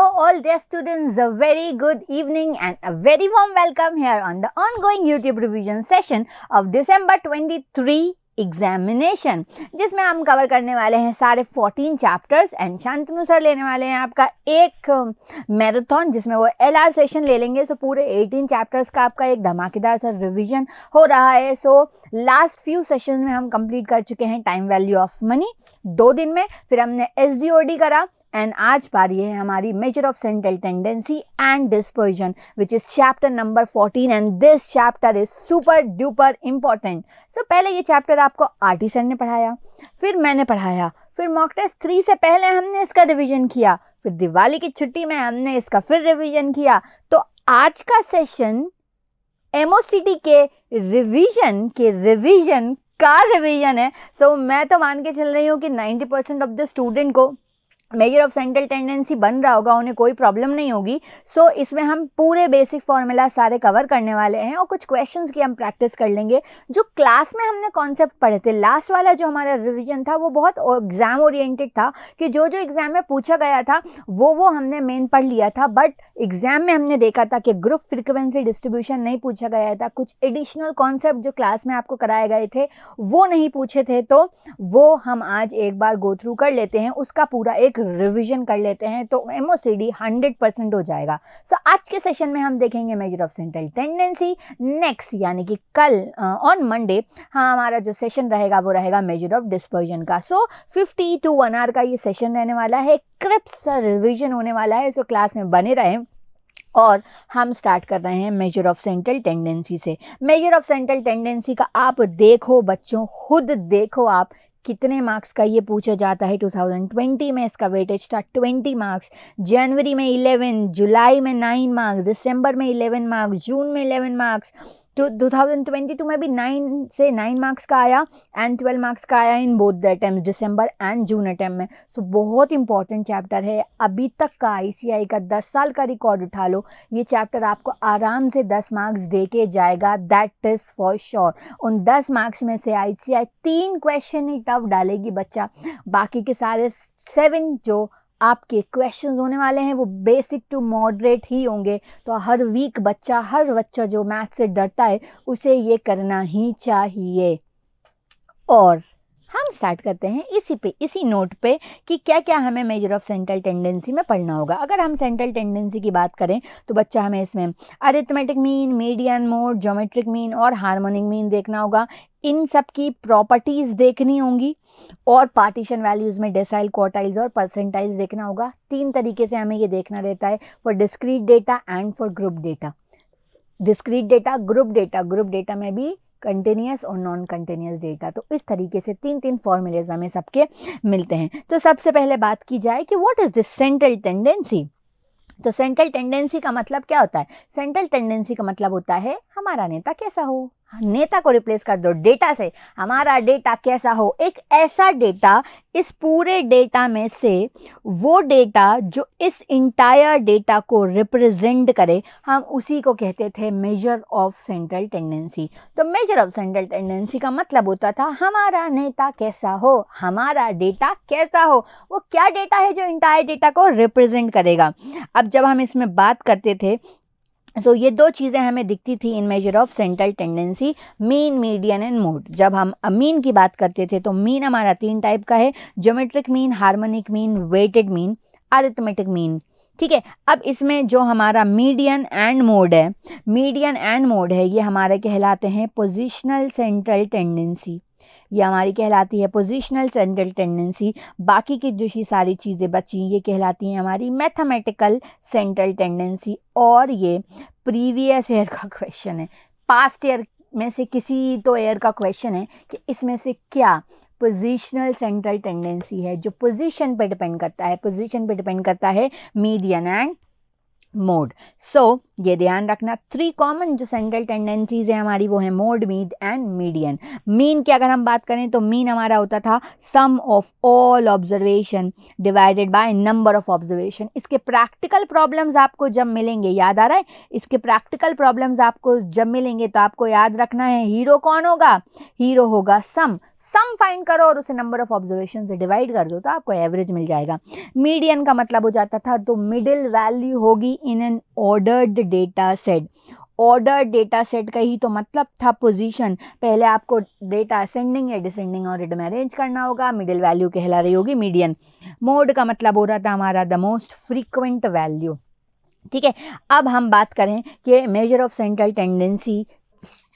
all dear students, a very good evening and a very warm welcome here on the ongoing YouTube revision session of December 23 examination, जिसमें हम cover करने वाले हैं सारे 14 chapters and Shantanu sir लेने वाले हैं आपका एक मैराथन, जिसमें वो LR सेशन ले लेंगे। सो पूरे 18 चैप्टर्स का आपका एक धमाकेदार सा रिवीजन हो रहा है। सो लास्ट फ्यू सेशन में हम कंप्लीट कर चुके हैं टाइम वैल्यू ऑफ मनी 2 दिन में, फिर हमने SDOD करा एंड आज बारी है हमारी measure of central tendency and dispersion which is chapter number 14 and this chapter is super duper important. So पहले ये चैप्टर आपको RT सर ने पढ़ाया, फिर मैंने पढ़ाया, फिर मॉक टेस्ट 3 से पहले हमने इसका रिवीजन किया, फिर दिवाली की छुट्टी में हमने इसका फिर रिवीजन किया। तो आज का सेशन MOCT के रिवीजन का रिवीजन है। सो मैं तो मान के चल रही हूँ कि 90% ऑफ द स्टूडेंट को मेजर ऑफ सेंट्रल टेंडेंसी बन रहा होगा, उन्हें कोई प्रॉब्लम नहीं होगी। सो इसमें हम पूरे बेसिक फॉर्मूला सारे कवर करने वाले हैं और कुछ क्वेश्चंस की हम प्रैक्टिस कर लेंगे जो क्लास में हमने कॉन्सेप्ट पढ़े थे। लास्ट वाला जो हमारा रिवीजन था वो बहुत एग्जाम ओरिएंटेड था कि जो एग्जाम में पूछा गया था वो हमने मेन पढ़ लिया था, बट एग्जाम में हमने देखा था कि ग्रुप फ्रीक्वेंसी डिस्ट्रीब्यूशन नहीं पूछा गया था, कुछ एडिशनल कॉन्सेप्ट जो क्लास में आपको कराए गए थे वो नहीं पूछे थे। तो वो हम आज एक बार गो थ्रू कर लेते हैं, उसका पूरा एक रिवीजन कर लेते हैं, तो MOCT 100% हो जाएगा। सो आज के सेशन में हम देखेंगे major of central tendency. Next यानी कि कल ऑन मंडे हमारा जो सेशन रहेगा वो रहेगा मेजर ऑफ डिस्पर्जन का। सो 50 to 1 आवर का ये सेशन रहने वाला है, क्रिप्स रिवीजन होने वाला है। सो क्लास में बने रहें और हम स्टार्ट कर रहे हैं मेजर ऑफ सेंट्रल टेंडेंसी से। मेजर ऑफ सेंट्रल टेंडेंसी का आप देखो बच्चों, खुद देखो आप कितने मार्क्स का ये पूछा जाता है। 2020 में इसका वेटेज था 20 मार्क्स, जनवरी में 11, जुलाई में 9 मार्क्स, दिसंबर में 11 मार्क्स, जून में 11 मार्क्स। तो 2022 में भी 9 से 9 मार्क्स का आया एंड 12 मार्क्स का आया in both the attempt, December and June attempt में। सो बहुत इंपॉर्टेंट चैप्टर है। अभी तक का ICI का 10 साल का रिकॉर्ड उठा लो, ये चैप्टर आपको आराम से 10 मार्क्स दे के जाएगा, दैट इज़ फॉर श्योर। उन 10 मार्क्स में से ICI 3 क्वेश्चन ही टफ डालेगी बच्चा, बाकी के सारे 7 जो आपके क्वेश्चंस होने वाले हैं वो बेसिक टू मॉडरेट ही होंगे। तो हर बच्चा जो मैथ से डरता है उसे ये करना ही चाहिए। और हम स्टार्ट करते हैं इसी नोट पे कि क्या क्या हमें मेजर ऑफ सेंट्रल टेंडेंसी में पढ़ना होगा। अगर हम सेंट्रल टेंडेंसी की बात करें तो बच्चा हमें इसमें arithmetic mean, median, mode, geometric mean और हार्मोनिक मीन देखना होगा। इन सब की प्रॉपर्टीज़ देखनी होंगी और पार्टीशन वैल्यूज़ में डेसाइल, क्वार्टाइल्स और परसेंटाइल्स देखना होगा। 3 तरीके से हमें ये देखना रहता है, for discrete data and for group data. Discrete data, group data में भी कंटिन्यूस और नॉन कंटिन्यूस डेटा। तो इस तरीके से 3 फॉर्मूलेज हमें सबके मिलते हैं। तो सबसे पहले बात की जाए कि what is this central tendency. तो सेंट्रल टेंडेंसी का मतलब क्या होता है? सेंट्रल टेंडेंसी का मतलब होता है हमारा नेता कैसा हो। नेता को रिप्लेस कर दो डेटा से, हमारा डेटा कैसा हो। एक ऐसा डेटा, इस पूरे डेटा में से वो डेटा जो इस इंटायर डेटा को रिप्रेजेंट करे, हम उसी को कहते थे मेजर ऑफ सेंट्रल टेंडेंसी। तो मेजर ऑफ सेंट्रल टेंडेंसी का मतलब होता था हमारा नेता कैसा हो, हमारा डेटा कैसा हो, वो क्या डेटा है जो इंटायर डेटा को रिप्रेजेंट करेगा। अब जब हम इसमें बात करते थे सो ये 2 चीज़ें हमें दिखती थी in measure of central tendency, mean, median and mode. जब हम मीन की बात करते थे तो मीन हमारा 3 टाइप का है, geometric mean, harmonic mean, weighted mean, arithmetic mean. ठीक है, अब इसमें जो हमारा मीडियन एंड मोड है ये हमारे कहलाते हैं पोजिशनल सेंट्रल टेंडेंसी। ये हमारी कहलाती है पोजिशनल सेंट्रल टेंडेंसी। बाकी की जो सारी चीज़ें बची ये कहलाती हैं हमारी मैथमेटिकल सेंट्रल टेंडेंसी। और ये प्रीवियस ईयर का क्वेश्चन है, पास्ट ईयर में से किसी तो ईयर का क्वेश्चन है कि इसमें से क्या पोजिशनल सेंट्रल टेंडेंसी है, जो पोजीशन पे डिपेंड करता है मीडियन एंड मोड। सो ये ध्यान रखना, 3 कॉमन जो सेंट्रल टेंडेंसीज है हमारी वो है mode, mean and median. Mean की अगर हम बात करें तो मीन हमारा होता था sum of all observation divided by number of observation. इसके प्रैक्टिकल प्रॉब्लम्स आपको जब मिलेंगे, याद आ रहा है, इसके प्रैक्टिकल प्रॉब्लम्स आपको जब मिलेंगे तो आपको याद रखना है हीरो कौन होगा, हीरो होगा सम। सम फाइंड करो और उसे नंबर ऑफ ऑब्जर्वेशन से डिवाइड कर दो तो आपको एवरेज मिल जाएगा। मीडियन का मतलब हो जाता था तो मिडिल वैल्यू होगी in an ordered data set. Ordered data set का ही तो मतलब था पोजीशन। पहले आपको डेटा असेंडिंग या डिसेंडिंग ऑर्डर में अरेंज करना होगा, मिडिल वैल्यू कहला रही होगी मीडियन। मोड का मतलब हो रहा था हमारा द मोस्ट फ्रीक्वेंट वैल्यू। ठीक है, अब हम बात करें कि major of central tendency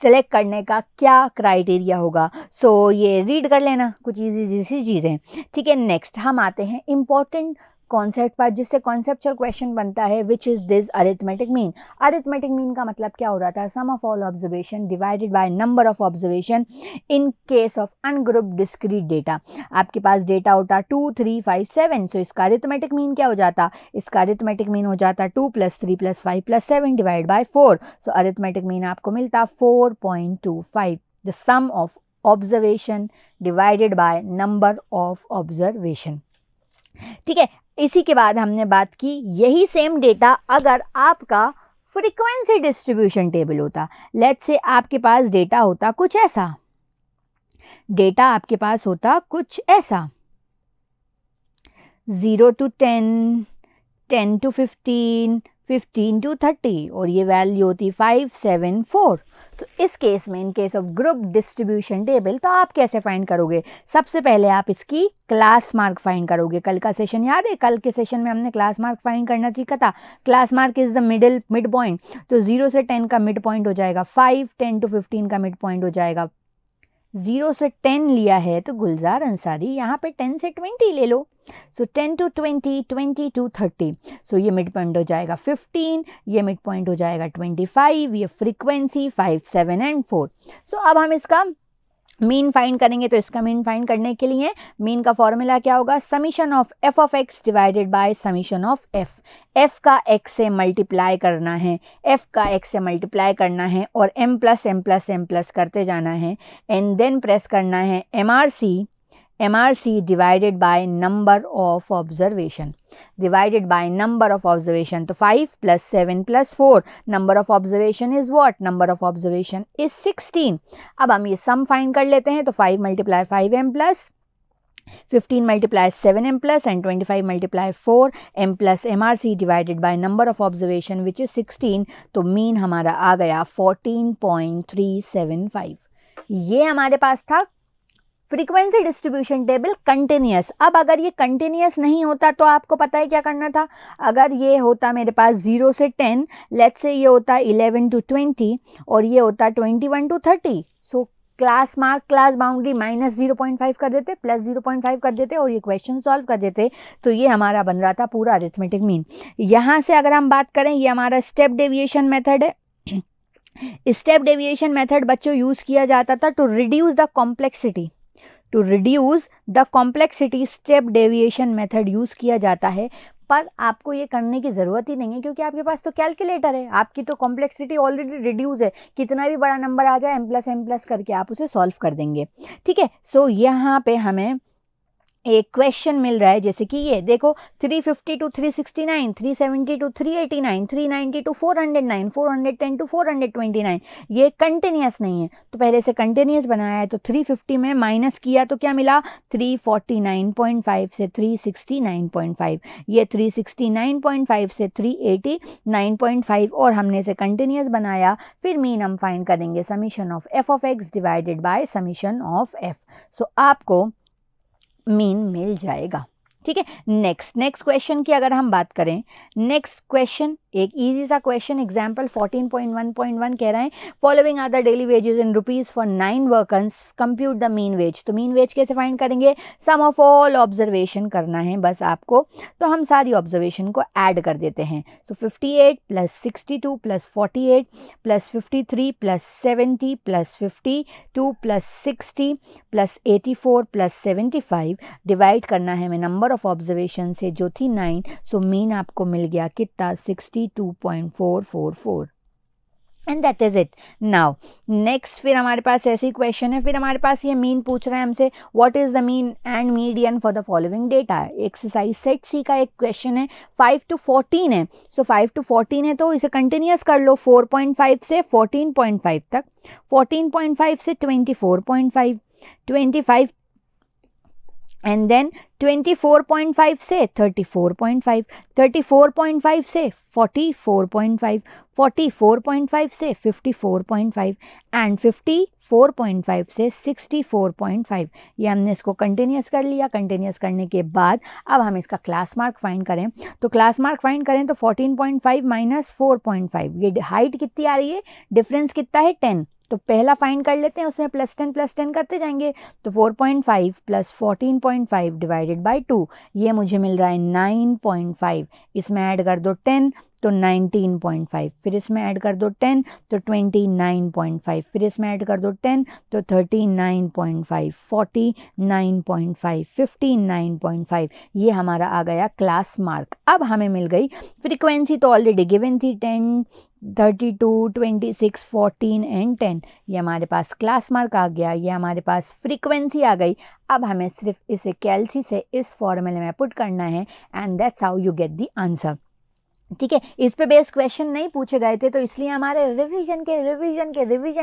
select करने का क्या क्राइटेरिया होगा। सो ये रीड कर लेना, कुछ इजी सी चीज़ें। ठीक है, नेक्स्ट हम आते हैं इम्पॉर्टेंट कॉन्सेप्ट पर, जिससे कॉन्सेप्चुअल क्वेश्चन बनता है which is this arithmetic mean. Arithmetic mean का मतलब क्या हो रहा था, sum of all observation divided by number of observation in case of ungrouped discrete data. आपके पास डेटा होता 2 3 5 7, सो इसका अरिथमेटिक मीन क्या हो जाता, इसका अरिथमेटिक मीन हो जाता 2 + 3 + 5 + 7 divide by 4। So arithmetic mean आपको मिलता 4.25, the sum of observation divided by number of observation. ठीक है, इसी के बाद हमने बात की यही सेम डेटा अगर आपका फ्रीक्वेंसी डिस्ट्रीब्यूशन टेबल होता। लेट्स से आपके पास डेटा होता कुछ ऐसा, डेटा आपके पास होता कुछ ऐसा 0 to 10, 10 to 15, 15 to 30 और ये वैल्यू होती 5 7 4। सो इस केस में, इन case of group distribution table, तो आप कैसे फाइंड करोगे, सबसे पहले आप इसकी क्लास मार्क फाइंड करोगे। कल का सेशन याद है, कल के सेशन में हमने क्लास मार्क फाइंड करना सीखा था। Class mark is the mid point, तो 0 से 10 का मिड पॉइंट हो जाएगा 5, 10 to 15 का मिड पॉइंट हो जाएगा 0 से 10 लिया है तो गुलजार अंसारी यहाँ पे 10 से 20 ले लो। सो 10 to 20, 20 to 30, सो ये मिड पॉइंट हो जाएगा 15, ये मिड पॉइंट हो जाएगा 25, ये फ्रीक्वेंसी 5 7 and 4। सो अब हम इसका मीन फाइंड करेंगे, तो इसका मीन फाइंड करने के लिए मीन का फॉर्मूला क्या होगा, summation of F of X divided by summation of F. F का एक्स से मल्टीप्लाई करना है, एफ का एक्स से मल्टीप्लाई करना है और m plus m plus m plus करते जाना है एंड देन प्रेस करना है MRC divided by number of observation, divided by number of observation, तो 5 + 7 + 4, number of observation is what, number of observation is 16। अब हम ये सम फाइंड कर लेते हैं, तो 5 × 5m plus 15 × 7m plus and 25 × 4m plus MRC divided by number of observation which is 16, तो mean हमारा आ गया 14.375। ये हमारे पास था फ्रीक्वेंसी डिस्ट्रीब्यूशन टेबल कंटिन्यूस। अब अगर ये कंटिन्यूस नहीं होता तो आपको पता है क्या करना था, अगर ये होता मेरे पास 0 से 10, लेट्स से ये होता 11 to 20 और ये होता 21 to 30, so class mark class boundary -0.5 कर देते, +0.5 कर देते और ये क्वेश्चन सॉल्व कर देते, तो ये हमारा बन रहा था पूरा अरिथमेटिक मीन। यहाँ से अगर हम बात करें, ये हमारा स्टेप डेविएशन मेथड है। स्टेप डेविएशन मेथड बच्चों यूज़ किया जाता था to reduce the complexity, to reduce the complexity step deviation method use किया जाता है। पर आपको ये करने की ज़रूरत ही नहीं है क्योंकि आपके पास तो कैलकुलेटर है, आपकी तो कॉम्प्लेक्सिटी ऑलरेडी रिड्यूस है, कितना भी बड़ा नंबर आ जाए m + करके आप उसे सॉल्व कर देंगे। ठीक है, सो यहाँ पे हमें एक क्वेश्चन मिल रहा है, जैसे कि ये देखो 350 to 369, 370 to 389, 390 to 409, 410 to 429, ये कंटिन्यूस नहीं है, तो पहले से कंटिन्यूस बनाया है, तो 350 में माइनस किया तो क्या मिला, 349.5 से 369.5, ये 369.5 से 389.5 और हमने इसे कंटिन्यूस बनाया। फिर मीन हम फाइंड करेंगे summation of F of X divided by summation of F, so आपको मीन मिल जाएगा। ठीक है, नेक्स्ट क्वेश्चन की अगर हम बात करें, नेक्स्ट क्वेश्चन एक इजी सा क्वेश्चन, एग्जाम्पल 14.1.1 कह रहे हैं, following are the daily wages in rupees for 9 workers, compute the mean wage. तो मीन वेज कैसे फाइंड करेंगे, सम ऑफ ऑल ऑब्जर्वेशन करना है बस आपको, तो हम सारी ऑब्जर्वेशन को ऐड कर देते हैं। तो 58 + 62 + 48 + 53 + 70 + 52 + 60 + 84 + 75 डिवाइड करना है हमें नंबर ऑफ ऑब्जर्वेशन से जो थी 9, सो मीन आपको मिल गया कितना 62.444 and that is it. Now next फिर हमारे पास ऐसे ही क्वेश्चन है, फिर हमारे पास ये मीन पूछ रहा है हमसे, what is the mean and median for the following data. Exercise set C का एक क्वेश्चन है, 5 to 14 है, सो 5 to 14 है तो इसे कंटिन्यूस कर लो 4.5 से 14.5 तक, 14.5 से 24.5, 25 एंड देन 24.5 से 34.5, 34.5 से 44.5, 44.5 से 54.5 एंड 54.5 से 64.5। ये हमने इसको कंटिन्यूस कर लिया। कंटिन्यूस करने के बाद अब हम इसका क्लास मार्क फाइंड करें, तो क्लास मार्क फाइंड करें तो 14.5 माइनस 4.5, ये हाइट कितनी आ रही है, डिफरेंस कितना है 10, तो पहला फाइंड कर लेते हैं, उसमें प्लस 10 करते जाएंगे। तो 4.5 प्लस 14.5 डिवाइडेड बाई 2, ये मुझे मिल रहा है 9.5। इसमें ऐड कर दो 10 तो 19.5, फिर इसमें ऐड कर दो 10 तो 29.5, फिर इसमें ऐड कर दो 10 तो 39.5, 49.5, 59.5, ये हमारा आ गया क्लास मार्क। अब हमें मिल गई फ्रीक्वेंसी, तो ऑलरेडी गिवन थी 10, 32, 26, 14 एंड 10, ये हमारे पास क्लास मार्क आ गया, ये हमारे पास फ्रीक्वेंसी आ गई। अब हमें सिर्फ इसे कैलसी से इस फॉर्मूले में पुट करना है and that's how you get the answer. ठीक है, इस पे बेस्ड क्वेश्चन नहीं पूछे गए थे, तो इसलिए हमारे रिवीजन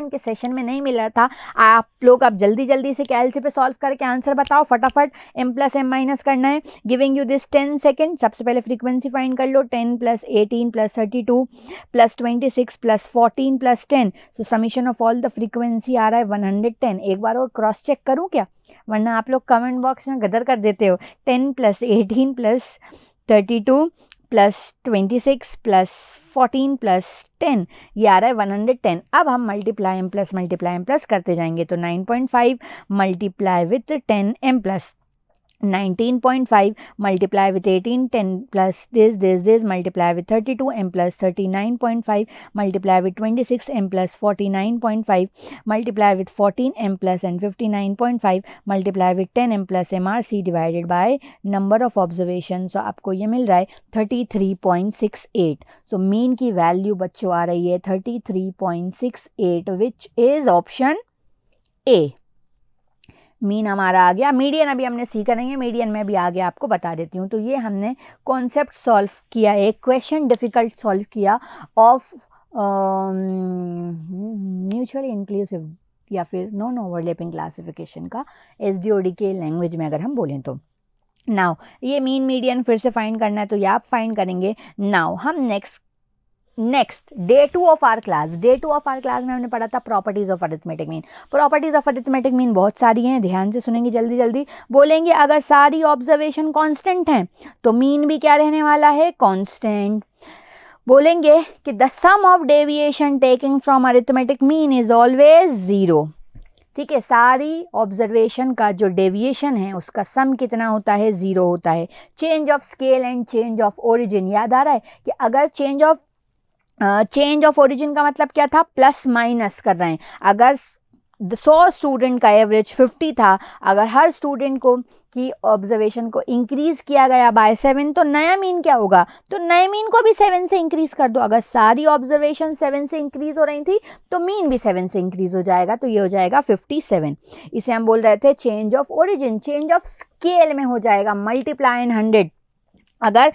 के सेशन में नहीं मिला था। आप लोग अब जल्दी से कैलसी पे सॉल्व करके आंसर बताओ फटाफट। m प्लस m माइनस करना है, गिविंग यू दिस 10 सेकेंड। सबसे पहले फ्रीक्वेंसी फाइंड कर लो, 10 plus 18 plus 32 plus 26 plus 14 plus 10, so summation of all the frequency आ रहा है 110। एक बार और क्रॉस चेक करूँ क्या, वरना आप लोग कमेंट बॉक्स में गदर कर देते हो। 10 plus 18 plus 32 plus 26 plus 14 plus 10, ये आ रहा है 110। अब हम मल्टीप्लाई एम प्लस करते जाएंगे, तो 9.5 multiply with 10 m plus 19.5 multiply with 18, 10 plus this multiply with 32 m plus 39.5 multiply with 26 m plus 49.5 multiply with 14 m plus and 59.5 multiply with 10 m plus mrc divided by number of observations। so आपको ये मिल रहा है 33.68। so mean की value बच्चों आ रही है 33.68 which is option A. Mean हमारा आ गया। मीडियन अभी हमने सीखा नहीं है, मीडियन में भी आगे आपको बता देती हूँ। तो ये हमने कॉन्सेप्ट सॉल्व किया, एक क्वेश्चन डिफिकल्ट सॉल्व किया ऑफ म्यूचुअली इंक्लूसिव या फिर नॉन ओवरलैपिंग क्लासिफिकेशन का SDOD के लैंग्वेज में अगर हम बोलें तो। नाउ ये मीन मीडियन फिर से फाइंड करना है, तो ये आप फाइंड करेंगे। नाउ हम next day 2 of our class में हमने पढ़ा था properties of arithmetic mean. Properties of arithmetic mean बहुत सारी हैं, ध्यान से सुनेंगे, जल्दी बोलेंगे। अगर सारी ऑब्जर्वेशन कांस्टेंट हैं तो मीन भी क्या रहने वाला है, कांस्टेंट। बोलेंगे कि the sum of deviation taking from arithmetic mean is always 0। ठीक है, सारी ऑब्जर्वेशन का जो डेविएशन है उसका सम कितना होता है, 0 होता है। Change of scale and change of origin, याद आ रहा है कि अगर चेंज ऑफ ओरिजिन का मतलब क्या था, प्लस माइनस कर रहे हैं। अगर 100 स्टूडेंट का एवरेज 50 था, अगर हर स्टूडेंट को की ऑब्जर्वेशन को इंक्रीज किया गया बाय 7, तो नया मीन क्या होगा, तो नए मीन को भी 7 से इंक्रीज कर दो। अगर सारी ऑब्जर्वेशन 7 से इंक्रीज हो रही थी तो मीन भी 7 से इंक्रीज हो जाएगा, तो ये हो जाएगा 57। इसे हम बोल रहे थे change of origin. Change of scale में हो जाएगा मल्टीप्लाई इन 100। अगर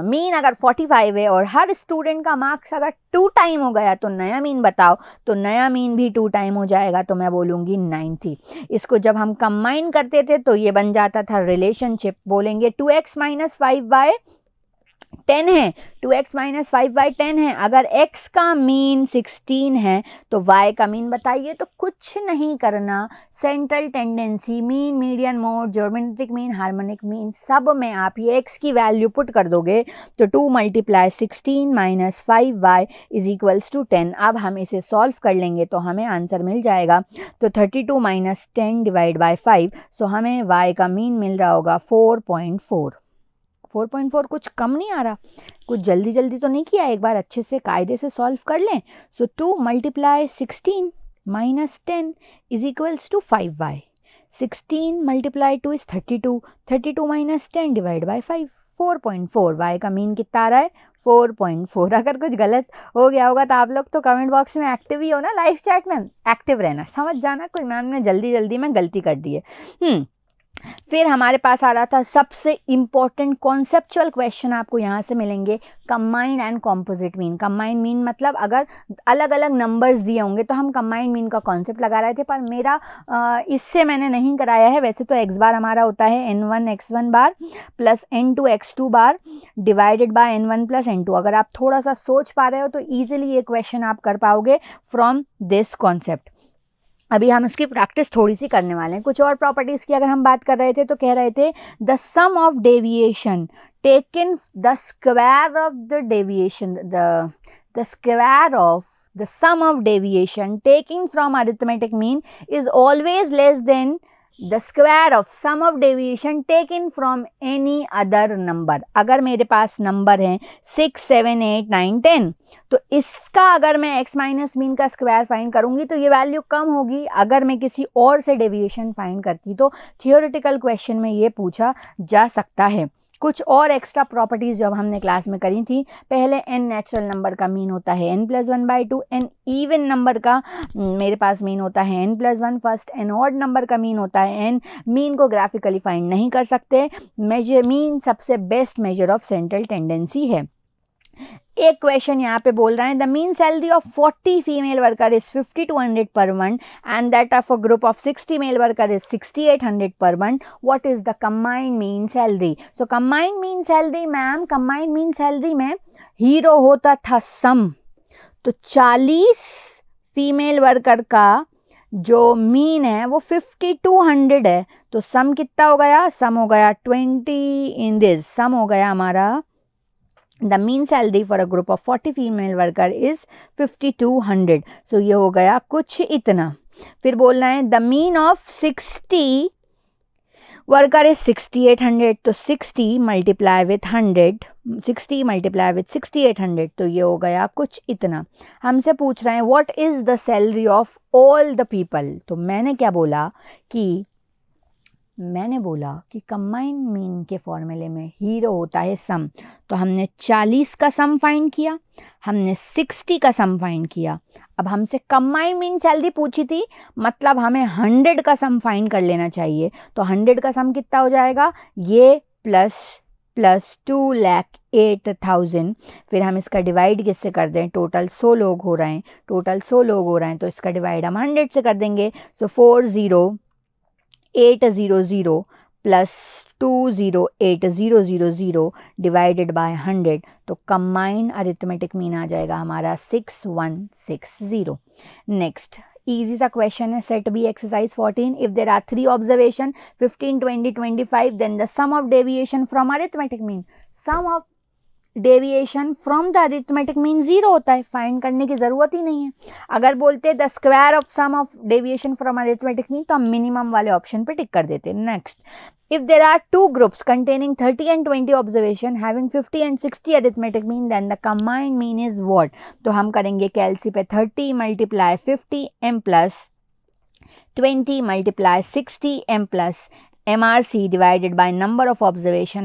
मीन अगर 45 है और हर स्टूडेंट का मार्क्स अगर 2 टाइम हो गया तो नया मीन बताओ, तो नया मीन भी 2 टाइम हो जाएगा, तो मैं बोलूँगी 90। इसको जब हम कंबाइन करते थे तो ये बन जाता था रिलेशनशिप। बोलेंगे 2x माइनस 5/10 है, 2x माइनस 5/10 है। अगर x का मीन 16 है तो y का मीन बताइए। तो कुछ नहीं करना, central tendency, mean, median, mode, geometric mean, harmonic mean, सब में आप ये x की वैल्यू पुट कर दोगे तो 2 multiply 16 minus 5y is equals to 10। अब हम इसे सॉल्व कर लेंगे तो हमें आंसर मिल जाएगा। तो 32 माइनस 10 डिवाइड बाई 5, सो हमें y का मीन मिल रहा होगा 4.4। 4.4 कुछ कम नहीं आ रहा, कुछ जल्दी तो नहीं किया, एक बार अच्छे से कायदे से सॉल्व कर लें। So 2 multiply 16 minus 10 is equals to 5y। 16 multiply 2 is 32, 32 minus 10 divide by 5, 4.4। y का मीन कितना आ रहा है, 4.4। अगर कुछ गलत हो गया होगा तो आप लोग तो कमेंट बॉक्स में एक्टिव ही हो ना, लाइव चैट में एक्टिव रहना, समझ जाना कोई मैम ने जल्दी में गलती कर दी है। फिर हमारे पास आ रहा था सबसे इम्पॉर्टेंट कॉन्सेप्चुअल क्वेश्चन, आपको यहाँ से मिलेंगे combined and composite mean. Combined mean मतलब अगर अलग अलग नंबर्स दिए होंगे तो हम कंबाइंड मीन का कॉन्सेप्ट लगा रहे थे, पर मेरा इससे मैंने नहीं कराया है। वैसे तो एक्स बार हमारा होता है n1 x1 bar plus n2 x2 bar divided by n1 plus n2। अगर आप थोड़ा सा सोच पा रहे हो तो ईजिली ये क्वेश्चन आप कर पाओगे फ्रॉम दिस कॉन्सेप्ट। अभी हम इसकी प्रैक्टिस थोड़ी सी करने वाले हैं। कुछ और प्रॉपर्टीज़ की अगर हम बात कर रहे थे तो कह रहे थे the sum of deviation taken the square of the deviation, the square of the sum of deviation taking from arithmetic mean is always less than the square of sum of deviation taken from any other number. अगर मेरे पास number हैं 6, 7, 8, 9, 10, तो इसका अगर मैं x minus mean का square find करूंगी तो ये वैल्यू कम होगी अगर मैं किसी और से डेविएशन फाइंड करती। तो थियोरेटिकल क्वेश्चन में ये पूछा जा सकता है। कुछ और एक्स्ट्रा प्रॉपर्टीज जब हमने क्लास में करी थी, पहले n नेचुरल नंबर का मीन होता है n+1/2, n इवन नंबर का मेरे पास मीन होता है n+1 first, n odd number का मीन होता है n। मीन को ग्राफिकली फाइंड नहीं कर सकते, मीन सबसे best measure of central tendency है। एक क्वेश्चन यहाँ पे बोल रहा है the mean salary of 40 female worker is 5200 per month and that of a group of 60 male worker is 6800 per month. What is the combined mean salary? So combined mean salary ma'am, combined mean salary में hero होता था सम, तो 40 female worker का जो mean है वो 5200 है, तो सम कितना हो गया? सम हो गया 20 इन दिस, सम हो गया हमारा the mean salary for a group of 40 female worker is 5200। so ये हो गया कुछ इतना। फिर बोलना है the mean of 60 worker is 6800, तो 60 multiply with 100, 60 multiply with 6800, तो ये हो गया कुछ इतना। हमसे पूछ रहे हैं what is the salary of all the people। तो मैंने क्या बोला कि कंबाइंड मीन के फॉर्मूले में हीरो होता है सम, तो हमने 40 का सम फाइंड किया, हमने 60 का सम फाइंड किया। अब हमसे कंबाइंड मीन सैलरी पूछी थी, मतलब हमें 100 का सम फाइंड कर लेना चाहिए। तो 100 का सम कितना हो जाएगा? ये प्लस 2,08,000। फिर हम इसका डिवाइड किससे कर दें? टोटल 100 लोग हो रहे हैं, तो इसका डिवाइड हम 100 से कर देंगे। सो 40800 प्लस 208,000 डिवाइडेड बाय 100, तो कंबाइंड अरिथमेटिक मीन आ जाएगा हमारा 6160। नेक्स्ट इजी सा क्वेश्चन है, set B exercise 14। If there are 3 observation 15, 20, 25 then the sum of deviation from arithmetic mean, sum of deviation from the arithmetic mean 0 होता है, find करने की ज़रूरत ही नहीं है। अगर बोलते the square of sum of deviation from arithmetic mean तो हम मिनिमम वाले ऑप्शन पे टिक कर देते। Next, if there are 2 groups containing 30 and 20 observation having 50 and 60 arithmetic mean then the combined mean is what? तो हम करेंगे कैलसी पे 30 multiply 50 m plus 20 multiply 60 m plus MRC divided by number of observation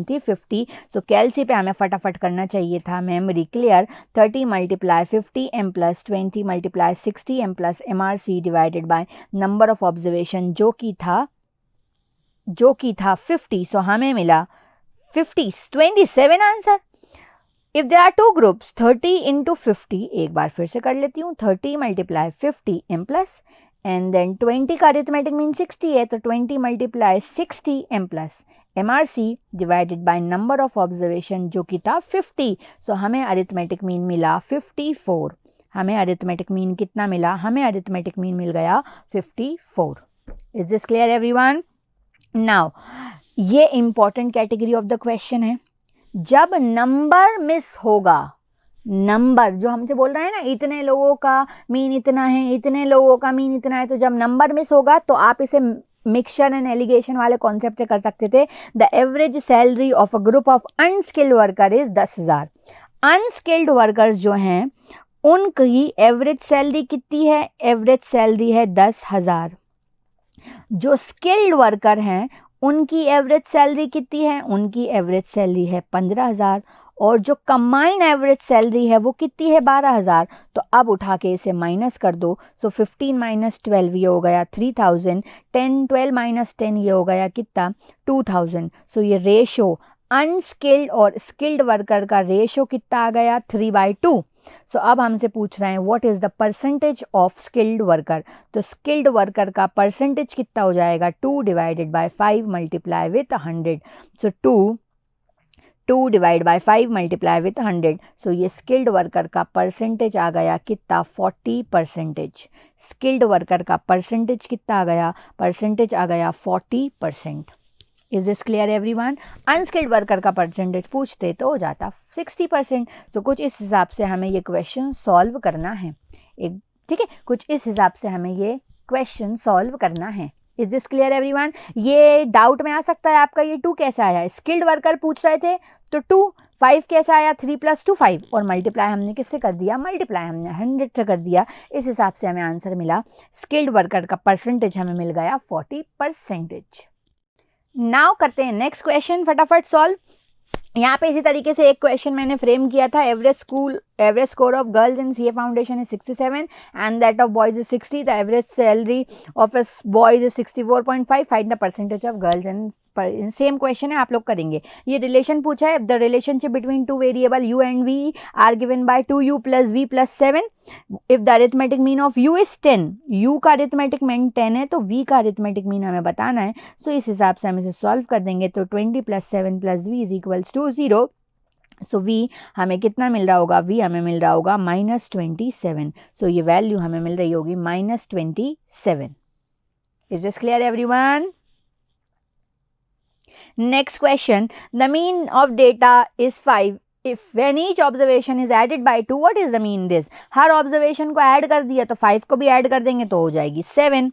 थी 50, so कैलसी पे हमें फटाफट करना चाहिए था। Memory clear, 30 multiply 50 m plus 20 multiply 60 m plus MRC divided by number of observation जो कि था 50, सो हमें मिला 27 answer. If there are 2 groups 30 into 50, एक बार फिर से कर लेती हूँ, 30 multiply 50 m plus and then 20 का अरिथमेटिक मीन 60 है, तो 20 multiply 60 m plus MRC divided by number of observation जो कि था 50, सो हमें अरिथमेटिक मीन मिला 54। हमें अरिथमेटिक मीन कितना मिला? हमें अरिथमेटिक मीन मिल गया 54। Is this clear everyone? Now ये important category of the question है, जब नंबर मिस होगा, नंबर जो हमसे बोल रहे हैं ना इतने लोगों का मीन इतना है, इतने लोगों का मीन इतना है, तो जब नंबर मिस होगा तो आप इसे मिक्सचर एंड एलिगेशन वाले कॉन्सेप्ट से कर सकते थे। The average salary of a group of unskilled worker is 10,000। Unskilled workers जो हैं उनकी एवरेज सैलरी कितनी है? एवरेज सैलरी है 10,000। जो स्किल्ड वर्कर हैं उनकी एवरेज सैलरी कितनी है? उनकी एवरेज सैलरी है 15,000। और जो कंबाइंड एवरेज सैलरी है वो कितनी है 12,000, तो अब उठा के इसे माइनस कर दो। सो 15 माइनस 12 ये हो गया 3000, 10 12 माइनस 10 ये हो गया कितना 2000। सो ये रेशो अनस्किल्ड और स्किल्ड वर्कर का रेशो कितना आ गया 3/2। सो अब हमसे पूछ रहे हैं what is the percentage of skilled worker, तो स्किल्ड वर्कर का परसेंटेज कितना हो जाएगा 2 divided by 5 multiply with 100। So 2 divide by 5 multiply with 100। सो ये स्किल्ड वर्कर का परसेंटेज आ गया कितना 40%। स्किल्ड वर्कर का परसेंटेज कितना आ गया, परसेंटेज आ गया 40%। Is this clear everyone? Unskilled worker का परसेंटेज पूछते तो हो जाता 60%। तो कुछ इस हिसाब से हमें ये क्वेश्चन सॉल्व करना है, एक ठीक है, कुछ इस हिसाब से हमें ये क्वेश्चन सॉल्व करना है। Is this clear everyone? ये डाउट में आ सकता है आपका ये 2 कैसे आया, स्किल्ड वर्कर पूछ रहे थे तो 2, 5 कैसे आया 3 + 2 5, और मल्टीप्लाई हमने किससे कर दिया, मल्टीप्लाई हमने 100 से कर दिया। इस हिसाब से हमें आंसर मिला, स्किल्ड वर्कर का परसेंटेज हमें मिल गया 40%। नाउ करते हैं नेक्स्ट क्वेश्चन, फटाफट सॉल्व। यहाँ पे इसी तरीके से एक क्वेश्चन मैंने फ्रेम किया था, average score of girls in CA foundation is 67 and that of boys is 60, the average salary of boys is 64.5, find the percentage of girls in same question है, आप लोग करेंगे। ये रिलेशन पूछा है, the relationship between 2 variable u and v are given by 2u + v + 7 if the arithmetic mean of u is 10, u का arithmetic mean 10 है तो v का अरिथमेटिक मीन हमें बताना है। सो इस हिसाब से हम इसे सॉल्व कर देंगे, तो 20 + 7 + v इज = 0। सो v हमें कितना मिल रहा होगा, v हमें मिल रहा होगा -27। सो ये वैल्यू हमें मिल रही होगी -27। Is this clear everyone? Next question, the mean of data is 5 if when each observation is added by 2, what is the mean this? Her observation को ऐड कर दिया तो 5 को भी ऐड कर देंगे तो हो जाएगी 7।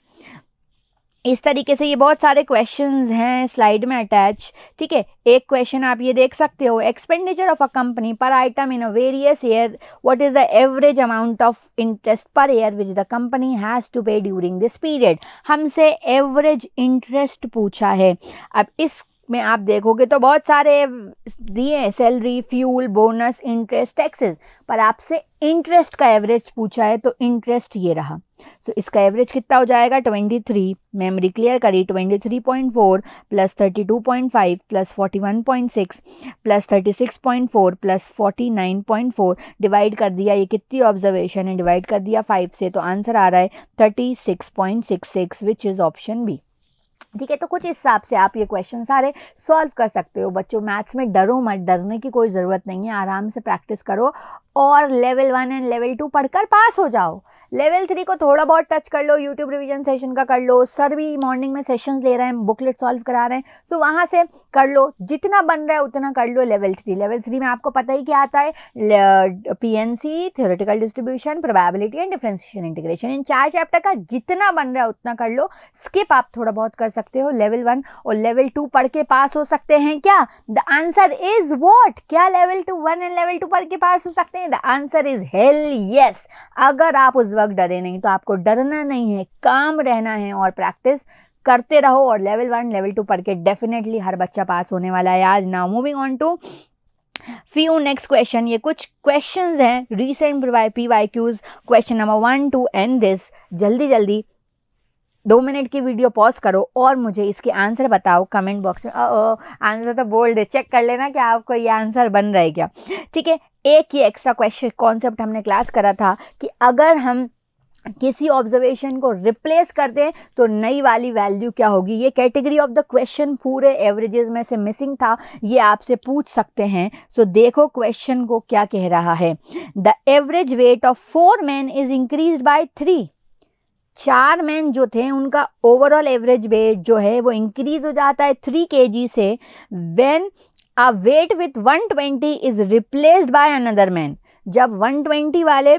इस तरीके से ये बहुत सारे क्वेश्चंस हैं स्लाइड में अटैच, ठीक है। एक क्वेश्चन आप ये देख सकते हो, expenditure of a company per item in a various year, what is the average amount of interest per year which the company has to pay during this period. हमसे एवरेज इंटरेस्ट पूछा है। अब इस में आप देखोगे तो बहुत सारे दिए, salary, fuel, bonus, interest, taxes, पर आपसे इंटरेस्ट का एवरेज पूछा है तो इंटरेस्ट ये रहा। सो इसका एवरेज कितना हो जाएगा 23, मेमोरी क्लियर करी, 23.4 + 32.5 + 41.6 + 36.4 + 49.4 डिवाइड कर दिया, ये कितनी ऑब्जर्वेशन है, डिवाइड कर दिया 5 से, तो आंसर आ रहा है 36.66 विच इज़ ऑप्शन बी। ठीक है, तो कुछ इस हिसाब से आप ये क्वेश्चन सारे सॉल्व कर सकते हो। बच्चों मैथ्स में डरो मत, डरने की कोई ज़रूरत नहीं है, आराम से प्रैक्टिस करो और लेवल 1 एंड लेवल 2 पढ़कर पास हो जाओ। लेवल 3 को थोड़ा बहुत टच कर लो, यूट्यूब रिवीजन सेशन का कर लो, सर भी मॉर्निंग में सेशंस ले रहे हैं, बुकलेट सॉल्व करा रहे हैं, तो वहाँ से कर लो, जितना बन रहा है उतना कर लो। लेवल 3 में आपको पता ही क्या आता है, PNC, theoretical distribution, probability and differentiation integration, in 4 chapter का जितना बन रहा है उतना कर लो। स्किप आप थोड़ा बहुत कर सकते हो, लेवल 1 और लेवल 2 पढ़ के पास हो सकते हैं क्या? The answer is what? क्या लेवल 1 एंड लेवल 2 पढ़ के पास हो सकते हैं? The answer is hello yes. अगर आप उस वक्त डरे नहीं तो आपको डरना नहीं है, काम रहना है और प्रैक्टिस करते रहो, और लेवल 1 लेवल 2 पढ़ के डेफिनेटली हर बच्चा पास होने वाला है आज। Now moving on to few next question. ये कुछ क्वेश्चंस हैं recent PYQs, question number 1 to end this. जल्दी जल्दी 2 मिनट की वीडियो पॉज करो और मुझे इसके आंसर बताओ कमेंट बॉक्स में। आंसर तो बोल्ड है, चेक कर लेना कि आपको ये आंसर बन रहा है क्या। ठीक है, एक ये एक्स्ट्रा क्वेश्चन कॉन्सेप्ट हमने क्लास करा था कि अगर हम किसी ऑब्जर्वेशन को रिप्लेस कर दें तो नई वाली वैल्यू क्या होगी। ये कैटेगरी ऑफ द क्वेश्चन पूरे एवरेजेस में से मिसिंग था, ये आपसे पूछ सकते हैं। सो देखो क्वेश्चन को क्या कह रहा है, the average weight of 4 men is increased by 3। 4 man जो थे उनका ओवरऑल एवरेज वेट जो है वो इंक्रीज हो जाता है 3 kg से when a weight with 120 is replaced by another man. जब 120 वाले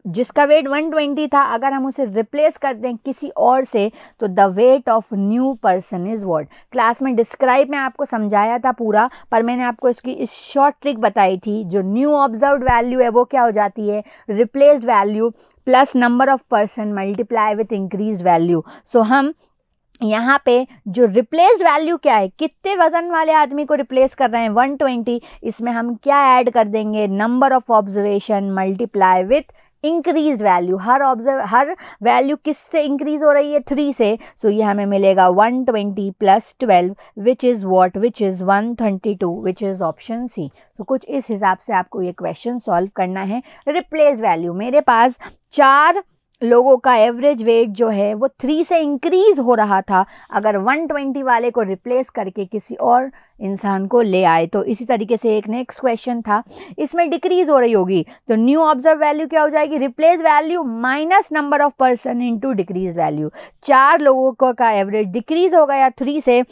जिसका वेट 120 था अगर हम उसे रिप्लेस कर दें किसी और से तो the weight of new person is what. Class में डिस्क्राइब में आपको समझाया था पूरा, पर मैंने आपको इसकी इस शॉर्ट ट्रिक बताई थी। जो न्यू ऑब्जर्व्ड वैल्यू है वो क्या हो जाती है, replaced value plus number of person multiply with increased value. So हम यहाँ पे जो रिप्लेस्ड वैल्यू क्या है, कितने वजन वाले आदमी को रिप्लेस कर रहे हैं, 120, इसमें हम क्या ऐड कर देंगे, number of observation multiply with increase value. Her value किससे इंक्रीज हो रही है, 3 से, सो ये हमें मिलेगा 120 plus 12 which is what, which is 132, which is option C. तो कुछ इस हिसाब से आपको ये क्वेश्चन सॉल्व करना है। रिप्लेस वैल्यू, मेरे पास 4 लोगों का एवरेज वेट जो है वो 3 से इंक्रीज हो रहा था, अगर 120 वाले को रिप्लेस करके किसी और इंसान को ले आए, तो इसी तरीके से एक नेक्स्ट क्वेश्चन था, इसमें डिक्रीज हो रही होगी, तो न्यू ऑब्जर्व वैल्यू क्या हो जाएगी, replace value minus number of person into decrease value. 4 लोगों का एवरेज डिक्रीज हो गया 3 से,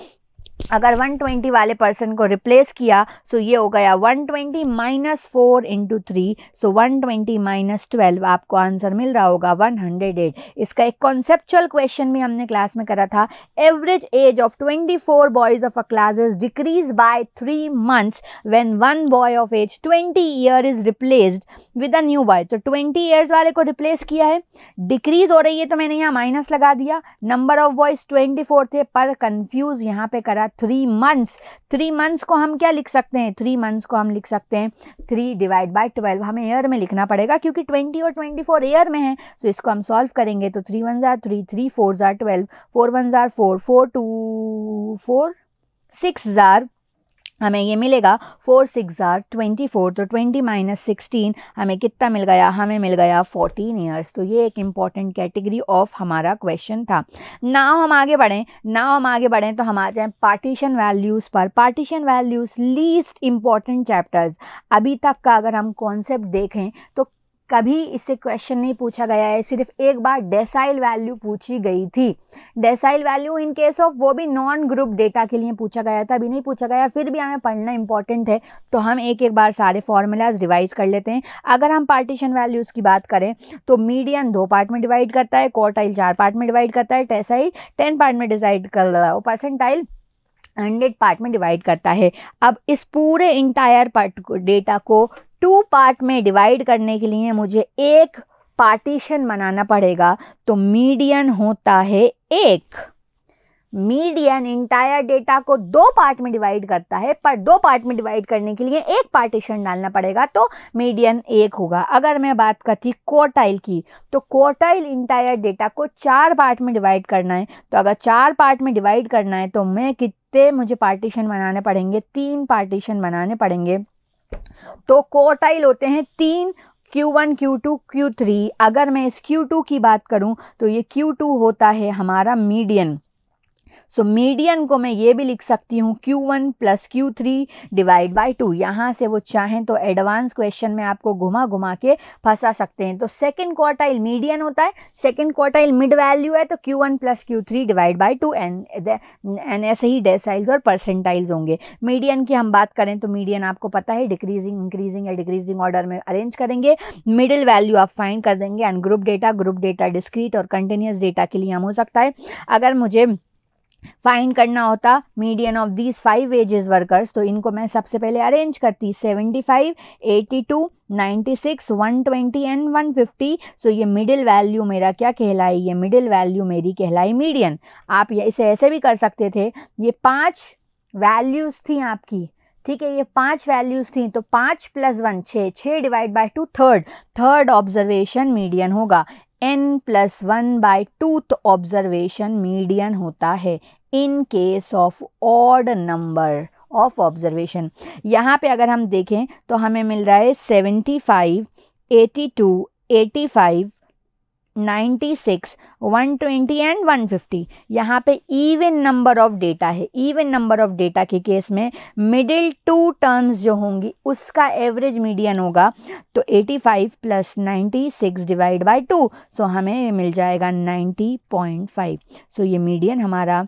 अगर 120 वाले पर्सन को रिप्लेस किया, सो ये हो गया 120 माइनस 4 इंटू 3, सो 120 माइनस 12, आपको आंसर मिल रहा होगा 108। इसका एक कॉन्सेप्चुअल क्वेश्चन भी हमने क्लास में करा था। Average age of 24 boys of a class is decrease by 3 months when one boy of age 20 year is replaced with a new boy. तो 20 ईयर्स वाले को रिप्लेस किया है, डिक्रीज हो रही है, तो मैंने यहाँ माइनस लगा दिया। नंबर ऑफ बॉयज 24 थे, पर कंफ्यूज यहाँ पे करा 3 months। 3 months को हम क्या लिख सकते हैं, 3 months को हम लिख सकते हैं 3 डिवाइड बाई 12, हमें ईयर में लिखना पड़ेगा क्योंकि 20 और 24 ईयर में है। तो इसको हम सॉल्व करेंगे तो 3 1 जार 3, 3 4 जार 12, 4 1 जार 4, 4 2 4, 6 जार, हमें ये मिलेगा 4 6 जार 24, तो 20 माइनस 16 हमें कितना मिल गया, हमें मिल गया 14 ईयर्स। तो ये एक इम्पॉर्टेंट कैटेगरी ऑफ हमारा क्वेश्चन था। नाउ हम आगे बढ़ें तो हम आ जाएं पार्टीशन वैल्यूज़ पर। Partition values least important chapters. अभी तक का अगर हम कॉन्सेप्ट देखें तो कभी इससे क्वेश्चन नहीं पूछा गया है, सिर्फ एक बार डेसाइल वैल्यू पूछी गई थी। Decyl value in case of वो भी नॉन ग्रुप डेटा के लिए पूछा गया था, अभी नहीं पूछा गया, फिर भी हमें पढ़ना इंपॉर्टेंट है, तो हम एक एक बार सारे फॉर्मूलाज रिवाइज कर लेते हैं। अगर हम पार्टीशन वैल्यूज़ की बात करें तो मीडियन 2 पार्ट में डिवाइड करता है, क्वार्टाइल 4 पार्ट में डिवाइड करता है, डेसाइल 10 पार्ट में डिवाइड कर रहा है, परसेंटाइल 100 पार्ट में डिवाइड करता है। अब इस पूरे इंटायर डेटा को 2 पार्ट में डिवाइड करने के लिए मुझे एक पार्टीशन बनाना पड़ेगा, तो मीडियन होता है 1। मीडियन इंटायर डेटा को 2 पार्ट में डिवाइड करता है, पर 2 पार्ट में डिवाइड करने के लिए एक पार्टीशन डालना पड़ेगा, तो मीडियन 1 होगा। अगर मैं बात करती क्वार्टाइल की, तो क्वार्टाइल इंटायर डेटा को 4 पार्ट में डिवाइड करना है, तो अगर 4 पार्ट में डिवाइड करना है तो मुझे पार्टीशन बनाने पड़ेंगे, 3 पार्टीशन बनाने पड़ेंगे। तो क्वार्टाइल होते हैं 3, Q1 Q2 Q3। अगर मैं इस Q2 की बात करूं तो ये Q2 होता है हमारा मीडियन। सो मीडियन को मैं ये भी लिख सकती हूँ Q1 plus Q3 divide by 2। यहाँ से वो चाहें तो एडवांस क्वेश्चन में आपको घुमा घुमा के फंसा सकते हैं। तो सेकंड क्वार्टाइल मीडियन होता है, सेकंड क्वार्टाइल मिड वैल्यू है, तो Q1 plus Q3 divide by 2 and ऐसे ही डेसाइल्स और परसेंटाइल्स होंगे। मीडियन की हम बात करें तो मीडियन आपको पता है डिक्रीजिंग, इंक्रीजिंग या डिक्रीजिंग ऑर्डर में अरेंज करेंगे। मिडिल वैल्यू आप फाइंड कर देंगे। एंड ग्रुप डेटा डिस्क्रीट और कंटिन्यूस डेटा के लिए हम हो सकता है, अगर मुझे फाइंड करना होता median of these 5 ages workers, तो इनको मैं सबसे पहले अरेंज करती 75, 82, 96, 120 एंड 150। सो ये मिडिल वैल्यू मेरा क्या कहलाई, ये मिडिल वैल्यू मेरी कहलाई मीडियन। आप इसे ऐसे भी कर सकते थे, ये 5 वैल्यूज़ थी आपकी, ठीक है, ये 5 वैल्यूज़ थी, तो 5 + 1 6 divide by 2 third observation median होगा। n + 1/2 ऑब्जर्वेशन मीडियन होता है इन case of odd number of observation. यहाँ पे अगर हम देखें तो हमें मिल रहा है 75, 82, 85, 96, 120 एंड 150। यहाँ पे इवन नंबर ऑफ डेटा है। इवन नंबर ऑफ डेटा के केस में मिडिल 2 टर्म्स जो होंगी उसका एवरेज मीडियन होगा, तो 85 + 96 डिवाइड बाई 2, सो हमें मिल जाएगा 90.5। सो ये मीडियन हमारा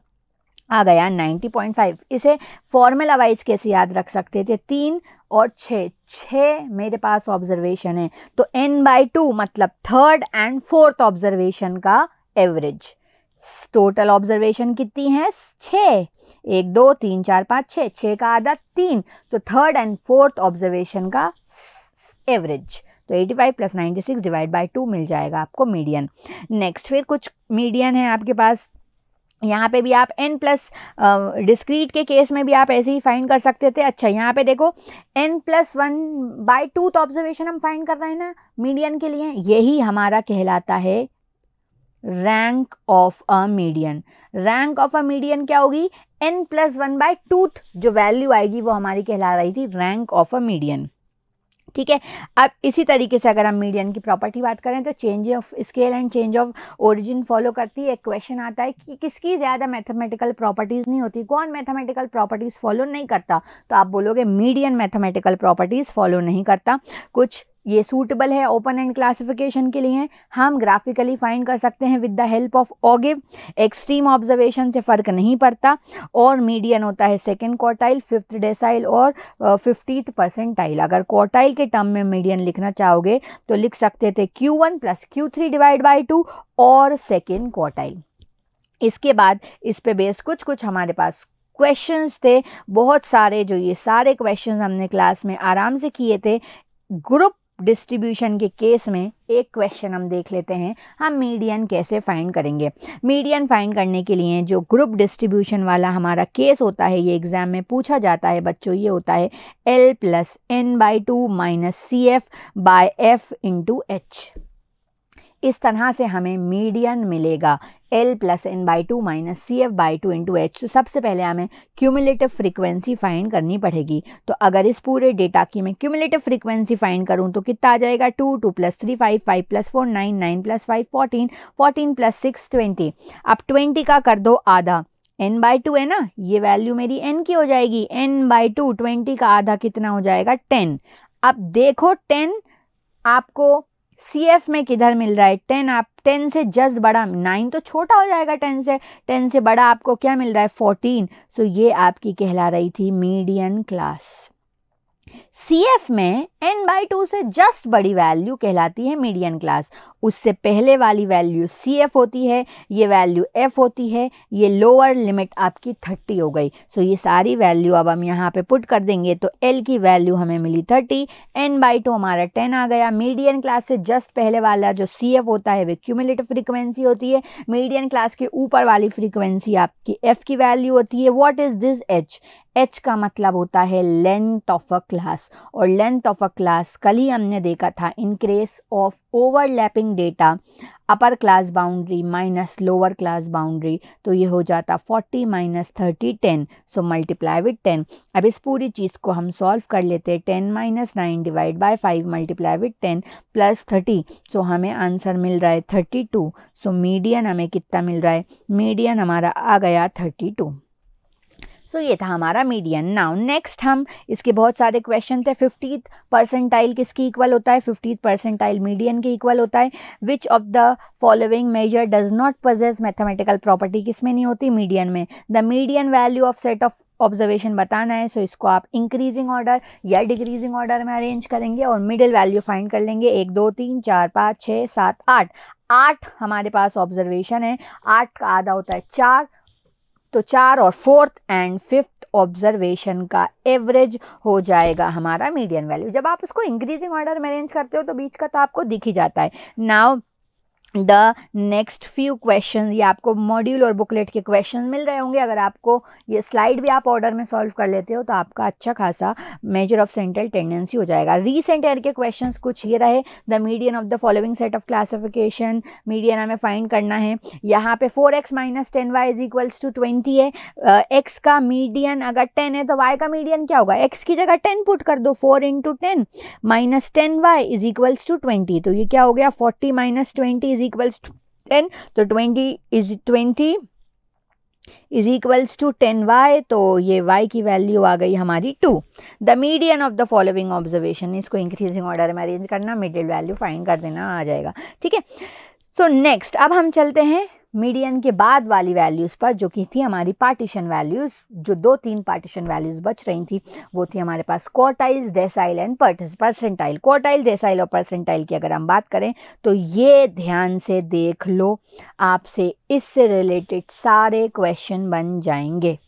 आ गया 90.5। इसे फॉर्मूला वाइज कैसे याद रख सकते थे, 3 और 6 मेरे पास ऑब्जर्वेशन है, तो n/2 मतलब थर्ड एंड फोर्थ ऑब्जर्वेशन का एवरेज। टोटल ऑब्जर्वेशन कितनी है, 6, 1 2 3 4 5 6 का आधा 3, तो थर्ड एंड फोर्थ ऑब्जर्वेशन का एवरेज। तो 85 + 96 डिवाइड बाई 2 मिल जाएगा आपको मीडियन। नेक्स्ट फिर कुछ मीडियन है आपके पास, यहाँ पे भी आप n प्लस डिस्क्रीट के केस में भी आप ऐसे ही फाइंड कर सकते थे। अच्छा, यहाँ पे देखो n+1/2 ऑब्जर्वेशन हम फाइंड कर रहे हैं ना मीडियन के लिए, यही हमारा कहलाता है rank of a median. Rank of a median क्या होगी, n+1/2 जो वैल्यू आएगी वो हमारी कहला रही थी रैंक ऑफ अ मीडियन। ठीक है, अब इसी तरीके से अगर हम मीडियन की प्रॉपर्टी बात करें तो change of scale and change of origin follow करती है। एक क्वेश्चन आता है कि किसकी ज़्यादा मैथमेटिकल प्रॉपर्टीज़ नहीं होती, कौन मैथमेटिकल प्रॉपर्टीज़ फॉलो नहीं करता, तो आप बोलोगे मीडियन मैथमेटिकल प्रॉपर्टीज़ फॉलो नहीं करता। कुछ ये सूटेबल है ओपन एंड क्लासिफिकेशन के लिए, हम ग्राफिकली फाइंड कर सकते हैं with the help of ogive, extreme observation से फ़र्क नहीं पड़ता, और मीडियन होता है सेकेंड क्वार्टाइल, फिफ्थ डेसाइल और 50th परसेंटाइल। अगर क्वार्टाइल के टर्म में मीडियन लिखना चाहोगे तो लिख सकते थे Q1 + Q3 / 2 और सेकेंड क्वार्टाइल। इसके बाद इस पे बेस्ड कुछ हमारे पास क्वेश्चंस थे, बहुत सारे, जो ये सारे क्वेश्चंस हमने क्लास में आराम से किए थे। ग्रुप डिस्ट्रीब्यूशन के केस में एक क्वेश्चन हम देख लेते हैं, हम मीडियन कैसे फाइंड करेंगे। मीडियन फाइंड करने के लिए जो ग्रुप डिस्ट्रीब्यूशन वाला हमारा केस होता है, ये एग्जाम में पूछा जाता है बच्चों, ये होता है L + n/2 - CF/F × H। इस तरह से हमें मीडियन मिलेगा L + n/2 - CF/2 × H। तो सबसे पहले हमें क्यूमुलेटिव फ्रीक्वेंसी फाइंड करनी पड़ेगी। तो अगर इस पूरे डेटा की मैं क्यूमुलेटिव फ्रीक्वेंसी फाइंड करूं तो कितना आ जाएगा, 2 2 + 3 5 5 + 4 9 9 + 5 14 14 + 6 20। अब 20 का कर दो आधा, n/2 है ना, ये वैल्यू मेरी n की हो जाएगी, n/2 20 का आधा कितना हो जाएगा, 10। अब देखो 10 आपको CF में किधर मिल रहा है, 10, आप 10 से जस्ट बड़ा, 9 तो छोटा हो जाएगा 10 से बड़ा आपको क्या मिल रहा है, 14। सो ये आपकी कहला रही थी मीडियन क्लास। CF में n/2 से जस्ट बड़ी वैल्यू कहलाती है मीडियन क्लास। उससे पहले वाली वैल्यू CF होती है, ये वैल्यू F होती है, ये लोअर लिमिट आपकी 30 हो गई। सो ये सारी वैल्यू अब हम यहाँ पे पुट कर देंगे तो L की वैल्यू हमें मिली 30, n/2 हमारा 10 आ गया। मीडियन क्लास से जस्ट पहले वाला जो CF होता है वो क्यूमुलेटिव फ्रीक्वेंसी होती है, मीडियन क्लास के ऊपर वाली फ्रीक्वेंसी आपकी F की वैल्यू होती है। What is this H? H का मतलब होता है लेंथ ऑफ अ क्लास, और लेंथ ऑफ अ क्लास कल ही हमने देखा था इन case of overlapping data, upper class boundary minus lower class boundary, तो ये हो जाता 40 - 30 10। So multiply with 10। अब इस पूरी चीज़ को हम सॉल्व कर लेते हैं, 10 - 9 / 5 मल्टीप्लाई विथ 10 + 30। सो हमें आंसर मिल रहा है 32। सो मीडियन हमें कितना मिल रहा है, मीडियन हमारा आ गया 32। सो ये था हमारा मीडियन। नाउ नेक्स्ट हम इसके बहुत सारे क्वेश्चन थे। 50th परसेंटाइल किसकी इक्वल होता है, 50th परसेंटाइल मीडियन के इक्वल होता है। Which of the following measure does not possess mathematical property, किस में नहीं होती, मीडियन में। The median value of set of observation बताना है, सो इसको आप इंक्रीजिंग ऑर्डर या डिक्रीजिंग ऑर्डर में अरेंज करेंगे और मिडिल वैल्यू फाइंड कर लेंगे। 1 2 3 4 5 6 7 8 8 हमारे पास ऑब्जर्वेशन है, 8 का आधा होता है 4, तो 4 और 4th एंड 5th ऑब्जर्वेशन का एवरेज हो जाएगा हमारा मीडियन वैल्यू। जब आप उसको इंक्रीजिंग ऑर्डर में अरेंज करते हो तो बीच का तो आपको दिख ही जाता है। Now the next few question, ये आपको मॉड्यूल और बुकलेट के क्वेश्चन मिल रहे होंगे। अगर आपको ये स्लाइड भी आप ऑर्डर में सॉल्व कर लेते हो तो आपका अच्छा खासा मेजर ऑफ सेंट्रल टेंडेंसी हो जाएगा। रीसेंट ईयर के क्वेश्चंस कुछ ये रहे, the median of the following set of classification, median हमें फाइंड करना है। यहाँ पे 4x - 10y = 20 है। x का मीडियन अगर 10 है तो y का मीडियन क्या होगा, x की जगह 10 पुट कर दो, 4 × 10 - 10y = 20। तो ये क्या हो गया, 40 - 20 = 10, तो 20 = 10y, तो ये y की वैल्यू आ गई हमारी 2। The median of the following observation, इसको इंक्रीजिंग ऑर्डर में अरेंज करना, मिडिल वैल्यू फाइंड कर देना, आ जाएगा। ठीक है, सो नेक्स्ट अब हम चलते हैं मीडियन के बाद वाली वैल्यूज़ पर, जो कि थी हमारी पार्टीशन वैल्यूज़। जो 2-3 पार्टीशन वैल्यूज़ बच रही थी वो थी हमारे पास quartiles, decile and percentile. Quartile, decile और परसेंटाइल की अगर हम बात करें तो ये ध्यान से देख लो, आपसे इससे रिलेटेड सारे क्वेश्चन बन जाएंगे।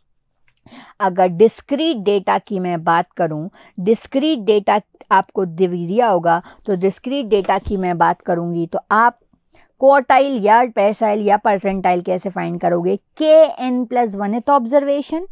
अगर डिस्क्रीट डेटा की मैं बात करूं, डिस्क्रीट डेटा आपको दिया होगा, तो डिस्क्रीट डेटा की मैं बात करूंगी तो आप क्वार्टाइल या पैसाइल या परसेंटाइल कैसे फाइंड करोगे? kn+1 है तो ऑब्जर्वेशन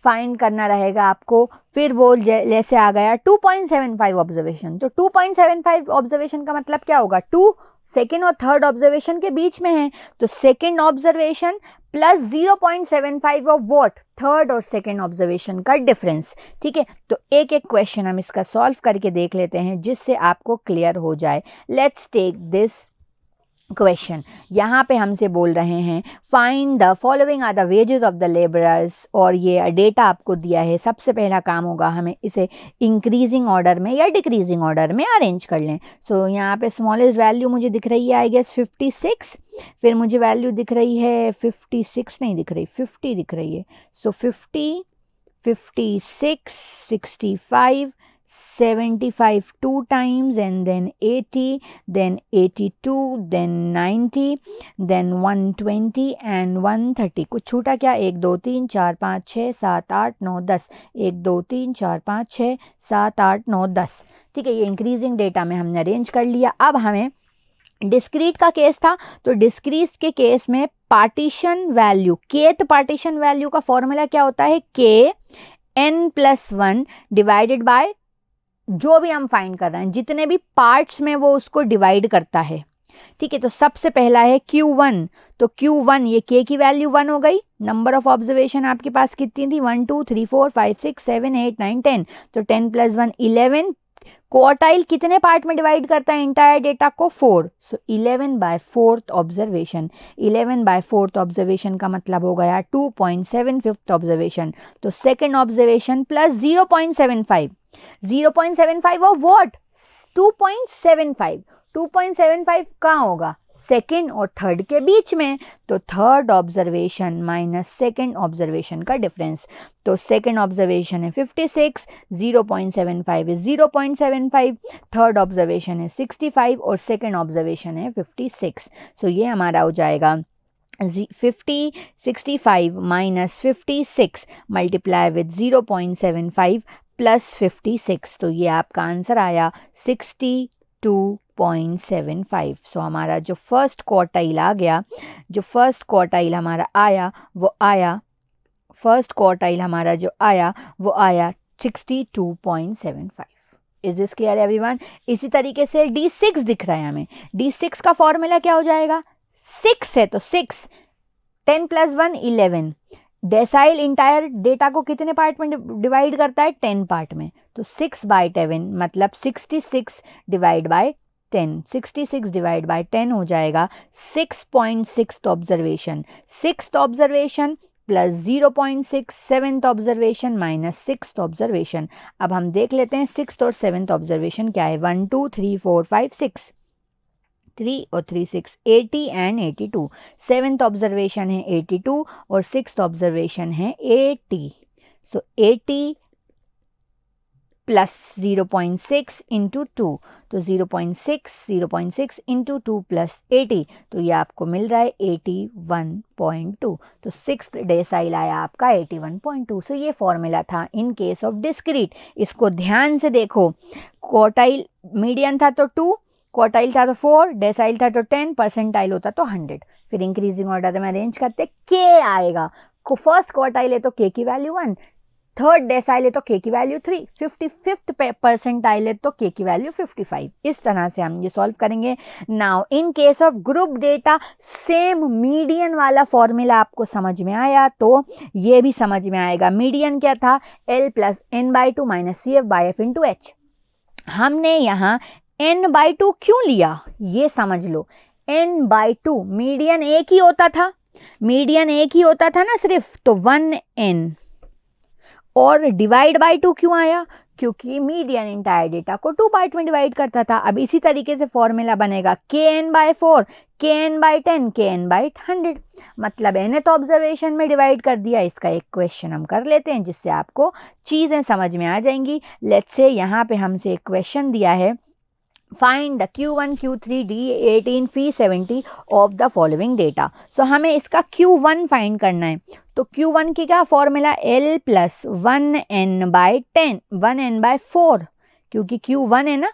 फाइंड करना रहेगा आपको। फिर वो जैसे आ गया 2.75 ऑब्जर्वेशन, तो 2.75 ऑब्जर्वेशन का मतलब क्या होगा? 2 सेकेंड और थर्ड ऑब्जर्वेशन के बीच में है, तो second observation plus 0.75 of what? Third और सेकेंड ऑब्जर्वेशन का डिफरेंस। ठीक है, तो एक एक क्वेश्चन हम इसका सॉल्व करके देख लेते हैं जिससे आपको क्लियर हो जाए। Let's take this question. यहाँ पे हमसे बोल रहे हैं find the following are the wages of the labourers, और ये डेटा आपको दिया है। सबसे पहला काम होगा हमें इसे इंक्रीजिंग ऑर्डर में या डिक्रीजिंग ऑर्डर में अरेंज कर लें। सो यहाँ पे स्मॉलेस्ट वैल्यू मुझे दिख रही है आई गेस 56, फिर मुझे वैल्यू दिख रही है 56 नहीं दिख रही, 50 दिख रही है। सो 50, 56, 65, 75 2 times, and then 80, then 82, then 90, then 120 and 130। कुछ छूटा क्या? 1 2 3 4 5 6 7 8 9 10, 1 2 3 4 5 6 7 8 9 10। ठीक है, ये इंक्रीजिंग डेटा में हमने अरेंज कर लिया। अब हमें डिस्क्रीट का केस था, तो डिस्क्रीट के केस में partition value, kth partition value का फॉर्मूला क्या होता है? kn+1 डिवाइडेड बाय जो भी हम फाइंड कर रहे हैं, जितने भी पार्ट्स में वो उसको डिवाइड करता है। ठीक है, तो सबसे पहला है Q1, तो Q1 ये K की वैल्यू 1 हो गई। नंबर ऑफ ऑब्जर्वेशन आपके पास कितनी थी? 1 2 3 4 5 6 7 8 9 10, तो 10+1 11। क्वार्टाइल कितने पार्ट में डिवाइड करता है इंटायर डेटा को? 4, सो 11/4 ऑब्जर्वेशन। 11/4 ऑब्जर्वेशन का मतलब हो गया 2.75 ऑब्जर्वेशन। तो second observation plus 0.75, 0.75 of what? 2.75। 2.75 कहाँ होगा? सेकेंड और थर्ड के बीच में, तो third observation minus second observation का डिफरेंस। तो सेकेंड ऑब्जर्वेशन है 56, 0.75 इज 0.75, थर्ड ऑब्जर्वेशन है 65 और सेकेंड ऑब्जर्वेशन है 56। सो ये हमारा हो जाएगा 50, 65 माइनस 56 मल्टीप्लाई विद 0.75 प्लस 56, तो ये आपका आंसर आया 62.75। सो हमारा जो फर्स्ट क्वार्टाइल आ गया, जो फर्स्ट क्वार्टाइल हमारा आया वो आया, फर्स्ट क्वार्टाइल हमारा जो आया वो आया 62.75। Is this clear everyone? इसी तरीके से D6 दिख रहा है हमें। D6 का फॉर्मूला क्या हो जाएगा? 6 है तो 6, 10+1 11। डेसाइल इंटायर डेटा को कितने पार्ट में डिवाइड करता है? 10 पार्ट में, तो 6/10 मतलब 66 डिवाइड बाय 10, 66 डिवाइड बाय 10 हो जाएगा 6.6 observation. 6th observation plus 0.6, 7th observation minus 6th observation. अब हम देख लेते हैं 6th और 7th ऑब्जर्वेशन क्या है। 1 2 3 4 5 6, 3 और 3 6, 80 एंड 82। 7th ऑब्जर्वेशन है 82 और 6th ऑब्जर्वेशन है 80। सो 80 प्लस 0.6 इंटू 2, तो 0.6 इंटू 2 प्लस 80, तो ये आपको मिल रहा है 81.2। तो 6th डेसाइल आया आपका 81.2। सो ये फॉर्मूला था इन केस ऑफ डिस्क्रीट। इसको ध्यान से देखो, क्वार्टाइल मीडियन था तो 2, क्वार्टाइल था तो 4, डेसाइल था तो 10, परसेंटाइल होता तो 100। फिर इंक्रीजिंग ऑर्डर में अरेंज करते K आएगा। फर्स्ट क्वार्टाइल है तो K की वैल्यू 1, थर्ड डेसाइल है तो K की वैल्यू 3, 55th परसेंटाइल है तो K की वैल्यू 55। इस तरह से हम ये सॉल्व करेंगे। Now in case of group data same median वाला फॉर्मूला आपको समझ में आया तो ये भी समझ में आएगा। मीडियन क्या था? L + n/2 - CF/F × H। हमने यहाँ n/2 क्यों लिया ये समझ लो। n/2 मीडियन एक ही होता था, मीडियन एक ही होता था ना सिर्फ, तो 1n। और डिवाइड बाय 2 क्यों आया? क्योंकि मीडियन इंटायर डेटा को 2 पार्ट में डिवाइड करता था। अब इसी तरीके से फॉर्मूला बनेगा kn/4, kn/10, kn/100, मतलब nth ऑब्जर्वेशन में डिवाइड कर दिया। इसका एक क्वेश्चन हम कर लेते हैं जिससे आपको चीज़ें समझ में आ जाएंगी। लेट्स से यहाँ पे हमसे एक क्वेश्चन दिया है, find the Q1, Q3, D18, P70 of the following data. So हमें इसका Q1 फाइंड करना है। तो Q1 की क्या फॉर्मूला? L + 1n/10, 1n/4, क्योंकि Q1 है ना,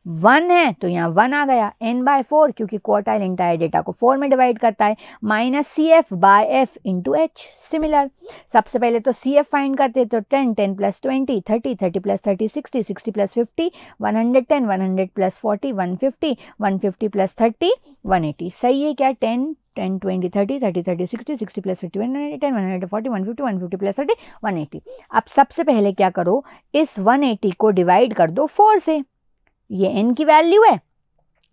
1 है तो यहाँ 1 आ गया, n/4 क्योंकि क्वार्टाइल इंटायर डेटा को 4 में डिवाइड करता है, minus CF/F into H। Similar, सबसे पहले तो CF फाइंड करते तो 10, 10 plus 20, 30, 30 plus 30, 60, 60 plus 50, 110, 100 plus 40, 150, 150 plus 30, 180। सही है क्या? 10, 10, 20, 30, 30, 30, 60, 60 प्लस 50, 110, 140, 150, 150 प्लस 30, 180। अब सबसे पहले क्या करो, इस 180 को डिवाइड कर दो 4 से, ये n की वैल्यू है,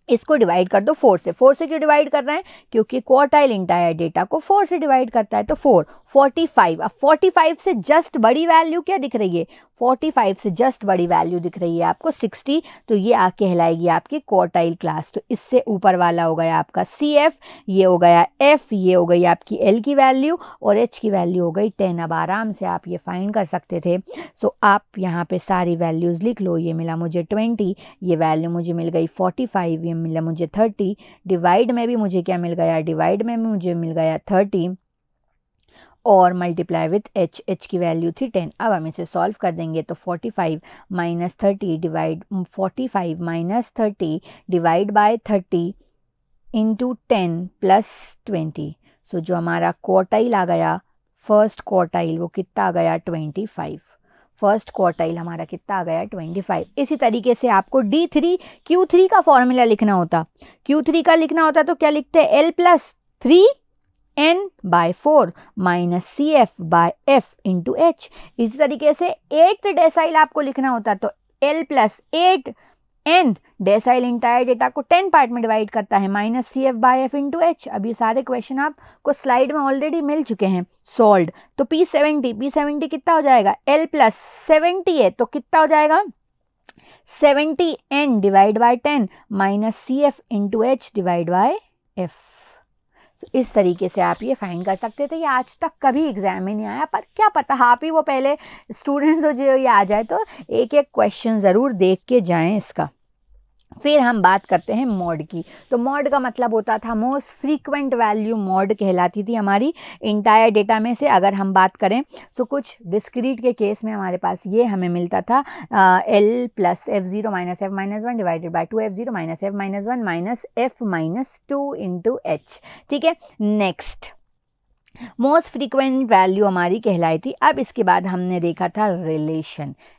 इसको डिवाइड कर दो 4 से। 4 से क्यों डिवाइड कर रहे हैं? क्योंकि क्वार्टाइल इंटायर डेटा को 4 से डिवाइड करता है, तो 4, 45। अब 45 से जस्ट बड़ी वैल्यू क्या दिख रही है? 45 से जस्ट बड़ी वैल्यू दिख रही है आपको 60, तो ये कहलाएगी आपकी क्वार्टाइल क्लास। तो इससे ऊपर वाला हो गया आपका CF, ये हो गया F, ये हो गई आपकी L की वैल्यू, और H की वैल्यू हो गई 10। अब आराम से आप ये फाइंड कर सकते थे। सो आप यहाँ पे सारी वैल्यूज़ लिख लो। ये मिला मुझे 20, ये वैल्यू मुझे मिल गई 45, ये मिला मुझे 30, डिवाइड में भी मुझे क्या मिल गया? डिवाइड में मुझे मिल गया 30, और मल्टीप्लाई विथ H, H की वैल्यू थी 10। अब हम इसे सॉल्व कर देंगे तो 45 minus 30 divide 45 minus 30 divide by 30 into 10 plus 20। सो जो हमारा क्वार्टाइल आ गया, फर्स्ट क्वार्टाइल, वो कितना आ गया? 25। फर्स्ट क्वार्टाइल हमारा कितना आ गया? 25। इसी तरीके से आपको D3 Q3 का फॉर्मूला लिखना होता। Q3 का लिखना होता तो क्या लिखते? L plus 3n/4 minus CF/F into H। इसी तरीके से 8th डेसाइल आपको लिखना होता तो L plus 8n, decyl entire data को 10 पार्ट में डिवाइड करता है, माइनस CF/F इंटू H। अब ये सारे क्वेश्चन आपको स्लाइड में ऑलरेडी मिल चुके हैं सॉल्व। तो P70 कितना हो जाएगा? L प्लस 70 है तो कितना हो जाएगा? 70n divide by 10 minus CF into H divide by F। तो इस तरीके से आप ये फाइंड कर सकते थे। ये आज तक कभी एग्जाम में नहीं आया, पर क्या पता आप ही वो पहले स्टूडेंट्स हो जो ये आ जाए, तो एक एक क्वेश्चन ज़रूर देख के जाएं इसका। फिर हम बात करते हैं मॉड की। तो मॉड का मतलब होता था मोस्ट फ्रीक्वेंट वैल्यू, मॉड कहलाती थी हमारी इंटायर डेटा में से। अगर हम बात करें तो कुछ डिस्क्रीट के केस में हमारे पास ये हमें मिलता था L plus F0 minus F minus 1 divided by 2F0 minus F minus 1 minus F minus 2 into H। ठीक है, नेक्स्ट मोस्ट फ्रीक्वेंट वैल्यू हमारी कहलाई थी। अब इसके बाद हमने देखा था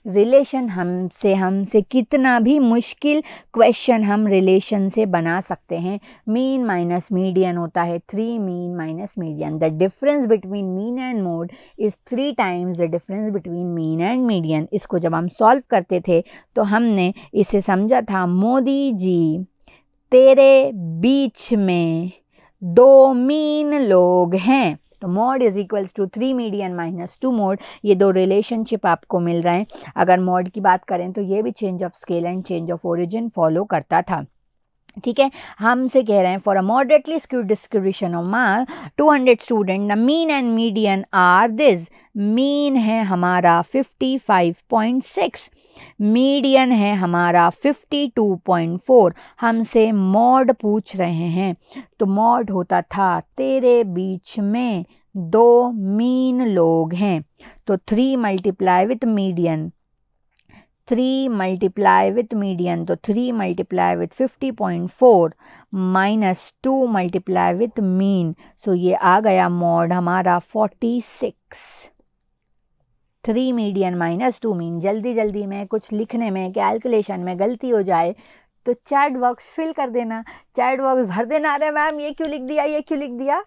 रिलेशन हमसे कितना भी मुश्किल क्वेश्चन हम रिलेशन से बना सकते हैं। मीन माइनस मीडियन होता है 3 mean minus median. The difference between mean and mode is 3 times the difference between mean and median. इसको जब हम सॉल्व करते थे तो हमने इसे समझा था, मोदी जी तेरे बीच में 2 मीन लोग हैं। तो mode is equals to 3 median minus 2 mode. ये दो रिलेशनशिप आपको मिल रहे हैं। अगर मॉड की बात करें तो ये भी change of scale and change of origin follow करता था। ठीक है, हमसे कह रहे हैं for a moderately skewed distribution of mass 200 student the mean and median are this. Mean है हमारा 55.6, मीडियन है हमारा 52.4। हमसे मॉड पूछ रहे हैं, तो मॉड होता था तेरे बीच में 2 मीन लोग हैं। तो 3 multiply with median, 3 multiply with median, तो 3 multiply with 50.4 minus 2 multiply with mean. So ये आ गया मॉड हमारा 46। 3 मीडियन माइनस 2 मीन। जल्दी में कुछ लिखने में, कैलकुलेशन में गलती हो जाए तो चैट बॉक्स फिल कर देना, चैट बॉक्स भर देना। अरे मैम ये क्यों लिख दिया, ये क्यों लिख दिया,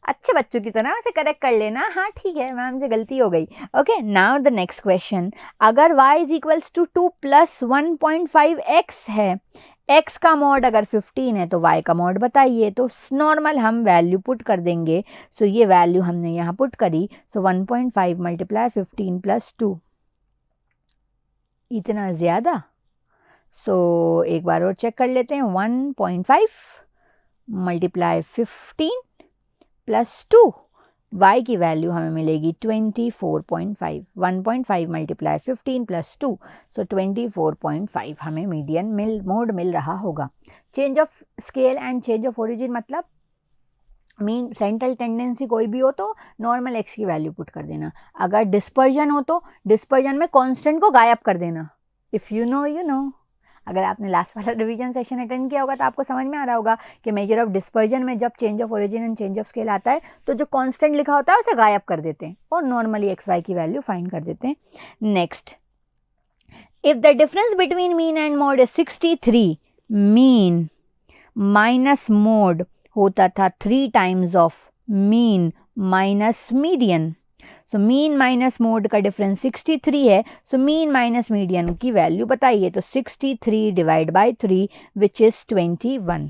अच्छे बच्चों की तरह उसे करेक्ट कर लेना। हाँ ठीक है मैम से गलती हो गई। Okay, now the next question. अगर y is equals to 2 plus 1.5x है, x का मॉड अगर 15 है तो y का मॉड बताइए। तो नॉर्मल हम वैल्यू पुट कर देंगे। सो ये वैल्यू हमने यहाँ पुट करी। सो 1.5 मल्टीप्लाई 15 प्लस 2, इतना ज़्यादा। सो एक बार और चेक कर लेते हैं। 1.5 मल्टीप्लाई 15 प्लस 2, y की वैल्यू हमें मिलेगी 24.5। 1.5 मल्टीप्लाई 15 प्लस 2, सो 24.5 हमें मीडियन मोड मिल रहा होगा। Change of scale and change of origin मतलब मीन सेंट्रल टेंडेंसी कोई भी हो तो नॉर्मल x की वैल्यू पुट कर देना। अगर डिस्पर्जन हो तो डिस्पर्जन में कांस्टेंट को गायब कर देना। If you know you know. अगर आपने लास्ट वाला रिवीजन सेशन अटेंड किया होगा तो आपको समझ में आ रहा होगा कि मेजर ऑफ डिस्पर्जन में जब change of origin and change of scale आता है तो जो कांस्टेंट लिखा होता है उसे गायब कर देते हैं और नॉर्मली एक्स वाई की वैल्यू फाइंड कर देते हैं. Next, if the difference between mean and mod is 63, mean minus mod होता था 3 times of mean minus median. So mean minus mode का डिफरेंस 63 है. सो मीन माइनस मीडियन की value बताइए. तो 63 divide by 3 which is 21.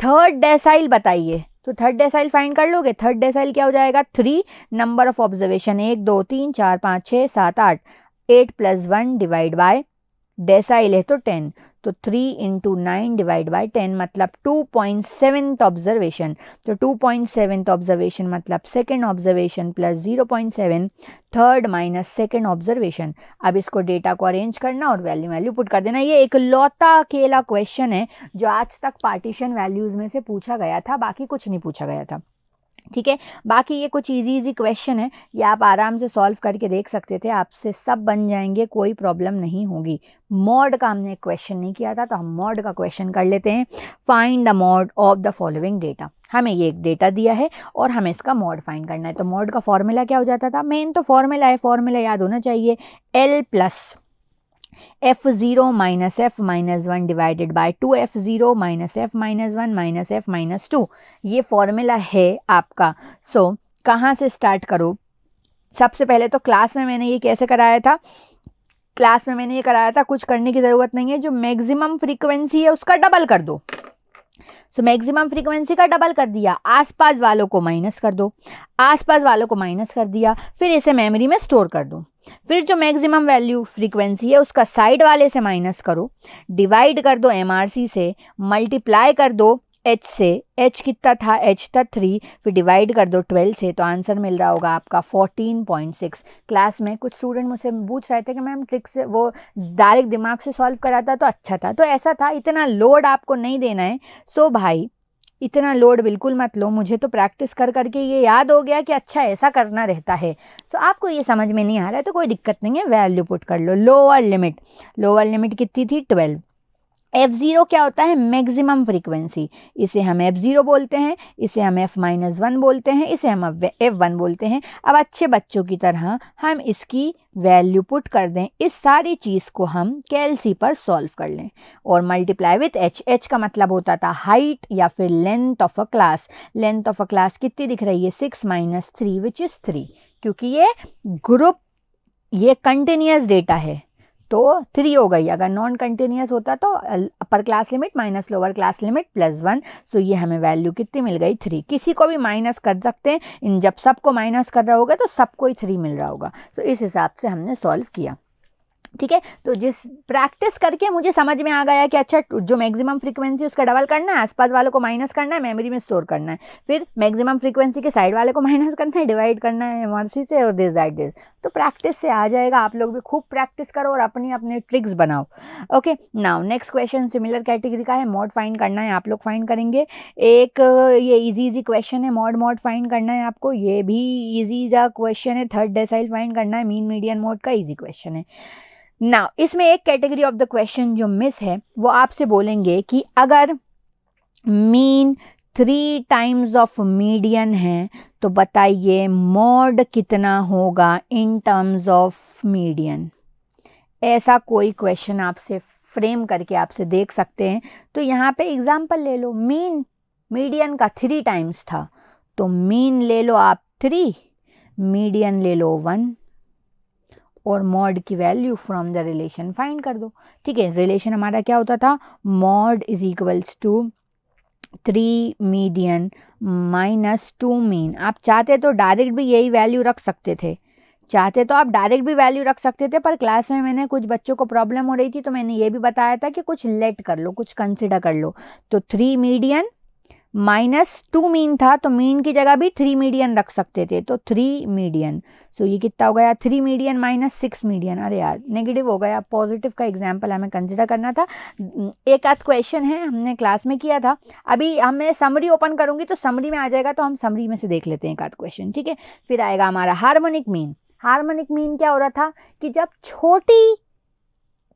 Third decyl बताइए. तो third decyl find कर लोगे. थर्ड डेसाइल क्या हो जाएगा? 3 number of observation 1 2 3 4 5 6 7 8 8 plus 1 divide bye decyl है तो 10. तो 3 इंटू 9 डिवाइड बाई 10 मतलब 2.7 ऑब्जर्वेशन. तो 2.7 ऑब्जर्वेशन मतलब second observation plus 0.7 third minus second observation. अब इसको डेटा को अरेंज करना और वैल्यू पुट कर देना. ये एक लौता अकेला क्वेश्चन है जो आज तक पार्टीशन वैल्यूज़ में से पूछा गया था, बाकी कुछ नहीं पूछा गया था. ठीक है, बाकी ये कुछ इजी क्वेश्चन है, ये आप आराम से सॉल्व करके देख सकते थे, आपसे सब बन जाएंगे, कोई प्रॉब्लम नहीं होगी. मॉड का हमने क्वेश्चन नहीं किया था तो हम मॉड का क्वेश्चन कर लेते हैं. Find the mod of the following data. हमें ये एक डेटा दिया है और हमें इसका मॉड फाइंड करना है. तो मॉड का फॉर्मूला क्या हो जाता था? मेन तो फॉर्मूला है, फॉर्मूला याद होना चाहिए. L plus f0 minus f minus 1 divided by 2f0 minus f minus 1 minus f minus 2. ये फॉर्मूला है आपका. सो कहाँ से स्टार्ट करो? सबसे पहले तो क्लास में मैंने ये कैसे कराया था? क्लास में मैंने ये कराया था, कुछ करने की ज़रूरत नहीं है. जो मैक्सिमम फ्रीक्वेंसी है उसका डबल कर दो. सो मैक्सिमम फ्रीक्वेंसी का डबल कर दिया, आसपास वालों को माइनस कर दो, आसपास वालों को माइनस कर दिया, फिर इसे मेमोरी में स्टोर कर दो. फिर जो मैक्सिमम वैल्यू फ्रीक्वेंसी है उसका साइड वाले से माइनस करो, डिवाइड कर दो MRC से, मल्टीप्लाई कर दो H से. H कितना था? H था 3. फिर डिवाइड कर दो 12 से, तो आंसर मिल रहा होगा आपका 14.6. क्लास में कुछ स्टूडेंट मुझसे पूछ रहे थे कि मैम ट्रिक से वो डायरेक्ट दिमाग से सॉल्व कराता तो अच्छा था. तो ऐसा था, इतना लोड आपको नहीं देना है. सो भाई इतना लोड बिल्कुल मत लो. मुझे तो प्रैक्टिस कर करके ये याद हो गया कि अच्छा ऐसा करना रहता है. तो आपको ये समझ में नहीं आ रहा है तो कोई दिक्कत नहीं है, वैल्यू पुट कर लो. लोअर लिमिट कितनी थी? 12. f0 क्या होता है? Maximum frequency. इसे हम f0 बोलते हैं, इसे हम f-1 बोलते हैं, इसे हम f1 बोलते हैं. अब अच्छे बच्चों की तरह हम इसकी वैल्यू पुट कर दें. इस सारी चीज़ को हम KLC पर सॉल्व कर लें और मल्टीप्लाई विथ h. h का मतलब होता था हाइट या फिर length of a class. Length of a class कितनी दिख रही है? 6 माइनस 3 विच इज़ 3, क्योंकि ये ग्रुप, ये कंटिन्यूस डेटा है तो 3 हो गई. अगर नॉन कंटिन्यूस होता तो upper class limit minus lower class limit plus 1. सो ये हमें वैल्यू कितनी मिल गई? 3. किसी को भी माइनस कर सकते हैं, इन जब सबको माइनस कर रहा होगा तो सबको ही 3 मिल रहा होगा. सो इस हिसाब से हमने सॉल्व किया. ठीक है, तो जिस प्रैक्टिस करके मुझे समझ में आ गया कि अच्छा जो मैक्सिमम फ्रीक्वेंसी उसका डबल करना है, आसपास वालों को माइनस करना है, मेमोरी में स्टोर करना है, फिर मैक्सिमम फ्रीक्वेंसी के साइड वाले को माइनस करना है, डिवाइड करना है MRC से और दिस दैट दिस. तो प्रैक्टिस से आ जाएगा. आप लोग भी खूब प्रैक्टिस करो और अपनी अपने ट्रिक्स बनाओ. Okay, now next question similar category का है. मॉड फाइंड करना है, आप लोग फाइंड करेंगे. एक ये इजी क्वेश्चन है, मॉड फाइंड करना है आपको. ये भी इजी सा क्वेश्चन है. थर्ड डेसाइल फाइंड करना है, मीन मीडियन मॉड का इजी क्वेश्चन है. नाउ इसमें एक कैटेगरी ऑफ द क्वेश्चन जो मिस है वो आपसे बोलेंगे कि अगर मीन 3 टाइम्स ऑफ मीडियन है तो बताइए मॉड कितना होगा इन टर्म्स ऑफ मीडियन. ऐसा कोई क्वेश्चन आपसे फ्रेम करके आपसे देख सकते हैं. तो यहाँ पे एग्जांपल ले लो. मीन मीडियन का 3 टाइम्स था तो मीन ले लो आप 3, मीडियन ले लो 1 और मॉड की value from the relation find कर दो. ठीक है, रिलेशन हमारा क्या होता था? Mode is equals to 3 median minus 2 mean. आप चाहते तो डायरेक्ट भी यही वैल्यू रख सकते थे, चाहते तो आप डायरेक्ट भी वैल्यू रख सकते थे, पर क्लास में मैंने कुछ बच्चों को प्रॉब्लम हो रही थी तो मैंने ये भी बताया था कि कुछ लेट कर लो, कुछ कंसिडर कर लो. तो 3 मीडियन माइनस 2 मीन था तो मीन की जगह भी 3 मीडियन रख सकते थे, तो 3 मीडियन. सो ये कितना हो गया? 3 मीडियन माइनस 6 मीडियन. अरे यार नेगेटिव हो गया, पॉजिटिव का एग्जाम्पल हमें कंसिडर करना था. एक आध क्वेश्चन है हमने क्लास में किया था. अभी हमें समरी ओपन करूंगी तो समरी में आ जाएगा, तो हम समरी में से देख लेते हैं एक आध क्वेश्चन. ठीक है, फिर आएगा हमारा हार्मोनिक मीन. हार्मोनिक मीन क्या हो रहा था कि जब छोटी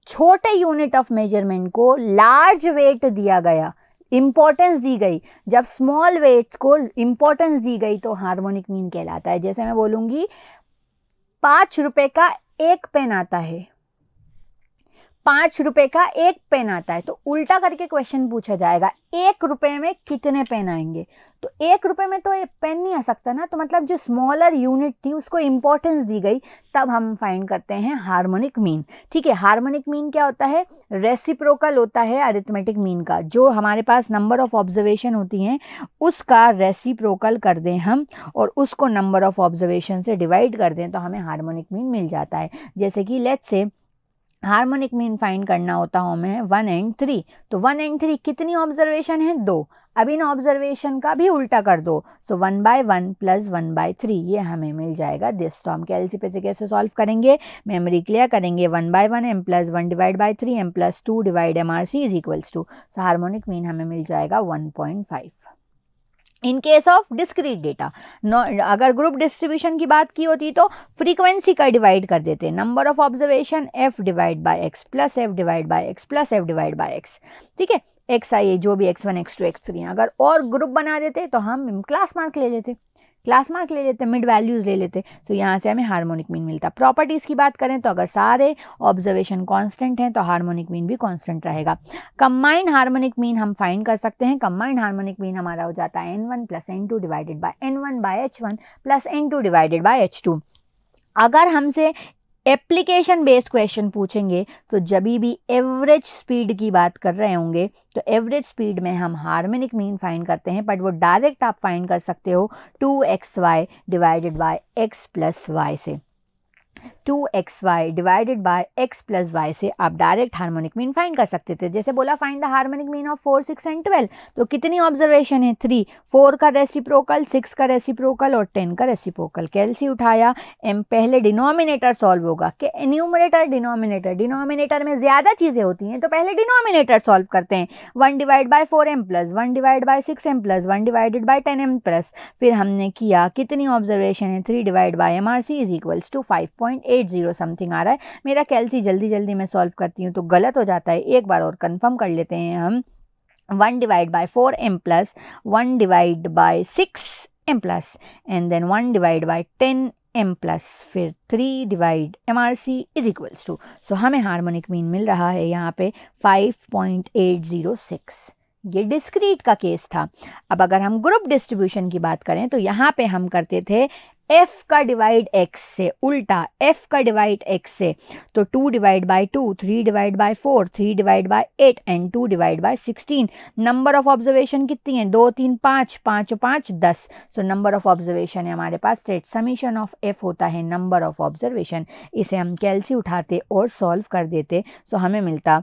छोटे यूनिट ऑफ मेजरमेंट को लार्ज वेट दिया गया, इंपॉर्टेंस दी गई, जब स्मॉल वेट्स को इंपॉर्टेंस दी गई तो हार्मोनिक मीन कहलाता है। जैसे मैं बोलूँगी 5 रुपए का एक पेन आता है, 5 रुपए का एक पेन आता है, तो उल्टा करके क्वेश्चन पूछा जाएगा 1 रुपए में कितने पेन आएंगे, तो 1 रुपए में तो एक पेन नहीं आ सकता ना, तो मतलब जो स्मॉलर यूनिट थी उसको इंपॉर्टेंस दी गई, तब हम फाइंड करते हैं हार्मोनिक मीन। ठीक है, हार्मोनिक मीन क्या होता है, रेसिप्रोकल होता है अरिथमेटिक मीन का। जो हमारे पास नंबर ऑफ ऑब्जर्वेशन होती हैं उसका रेसिप्रोकल कर दें हम और उसको नंबर ऑफ ऑब्जर्वेशन से डिवाइड कर दें तो हमें हार्मोनिक मीन मिल जाता है। जैसे कि let's say harmonic mean find करना होता हो हमें 1 and 3, तो 1 and 3 कितनी ऑब्जर्वेशन है, 2। अब इन ऑब्जर्वेशन का भी उल्टा कर दो, सो 1/1 + 1/3 ये हमें मिल जाएगा दिस। तो हम कैलसी पे से कैसे सॉल्व करेंगे, मेमोरी क्लियर करेंगे, 1/1 m + 1/3 m + 2 MRC = सो हार्मोनिक मीन हमें मिल जाएगा 1.5। इन केस ऑफ डिस्क्रीट डेटा, अगर ग्रुप डिस्ट्रीब्यूशन की बात की होती तो फ्रीक्वेंसी का डिवाइड कर देते, number of observation f/x + f/x + f/x। ठीक है, x आई जो भी x1 x2 x3, अगर और ग्रुप बना देते तो हम क्लास मार्क ले लेते, मिड वैल्यूज ले लेते, तो यहाँ से हमें हार्मोनिक मीन मिलता। प्रॉपर्टीज़ की बात करें तो अगर सारे ऑब्जर्वेशन कांस्टेंट हैं तो हार्मोनिक मीन भी कांस्टेंट रहेगा। कंबाइंड हार्मोनिक मीन हम फाइंड कर सकते हैं। कंबाइंड हार्मोनिक मीन हमारा हो जाता है n1 + n2 / n1/h1 + n2/h2। अगर हमसे एप्लीकेशन बेस्ड क्वेश्चन पूछेंगे तो जब भी एवरेज स्पीड की बात कर रहे होंगे तो एवरेज स्पीड में हम हार्मोनिक मीन फाइंड करते हैं, बट वो डायरेक्ट आप फाइंड कर सकते हो 2xy / x + y से। 2xy / x + y से आप डायरेक्ट हार्मोनिक मीन फाइंड कर सकते थे। जैसे बोला find the harmonic mean of 4, 6 and 12, तो कितनी ऑब्जर्वेशन है, 3, 4 का रेसिप्रोकल, 6 का रेसिप्रोकल और 10 का रेसिप्रोकल। कैलसी उठाया, m पहले डिनोमिनेटर सॉल्व होगा कि न्यूमरेटर डिनोमिनेटर में ज्यादा चीजें होती हैं तो पहले डिनोमिनेटर सॉल्व करते हैं। 1/4m + 1/6m + 1/10m+, फिर हमने किया कितनी ऑब्जर्वेशन है, 3/MRC = 5.80 समथिंग आ रहा है। मेरा कैलसी जल्दी मैं सॉल्व करती हूँ तो गलत हो जाता है, एक बार और कंफर्म कर लेते हैं हम। 1/4m + 1/6m+ and then 1/10m+, फिर 3/MRC = सो हमें हार्मोनिक मीन मिल रहा है यहाँ पे 5.806। ये डिस्क्रीट का केस था। अब अगर हम ग्रुप डिस्ट्रीब्यूशन की बात करें तो यहाँ पे हम करते थे f का डिवाइड x से, उल्टा f का डिवाइड x से, तो 2/2, 3/4, 3/8 एंड 2/16। नंबर ऑफ ऑब्जर्वेशन कितनी है, 2, 3, 5, 5 और 5 10। सो नंबर ऑफ ऑब्जर्वेशन है हमारे पास, स्टेट समीशन ऑफ f होता है नंबर ऑफ ऑब्जर्वेशन। इसे हम कैलसी उठाते और सॉल्व कर देते, सो हमें मिलता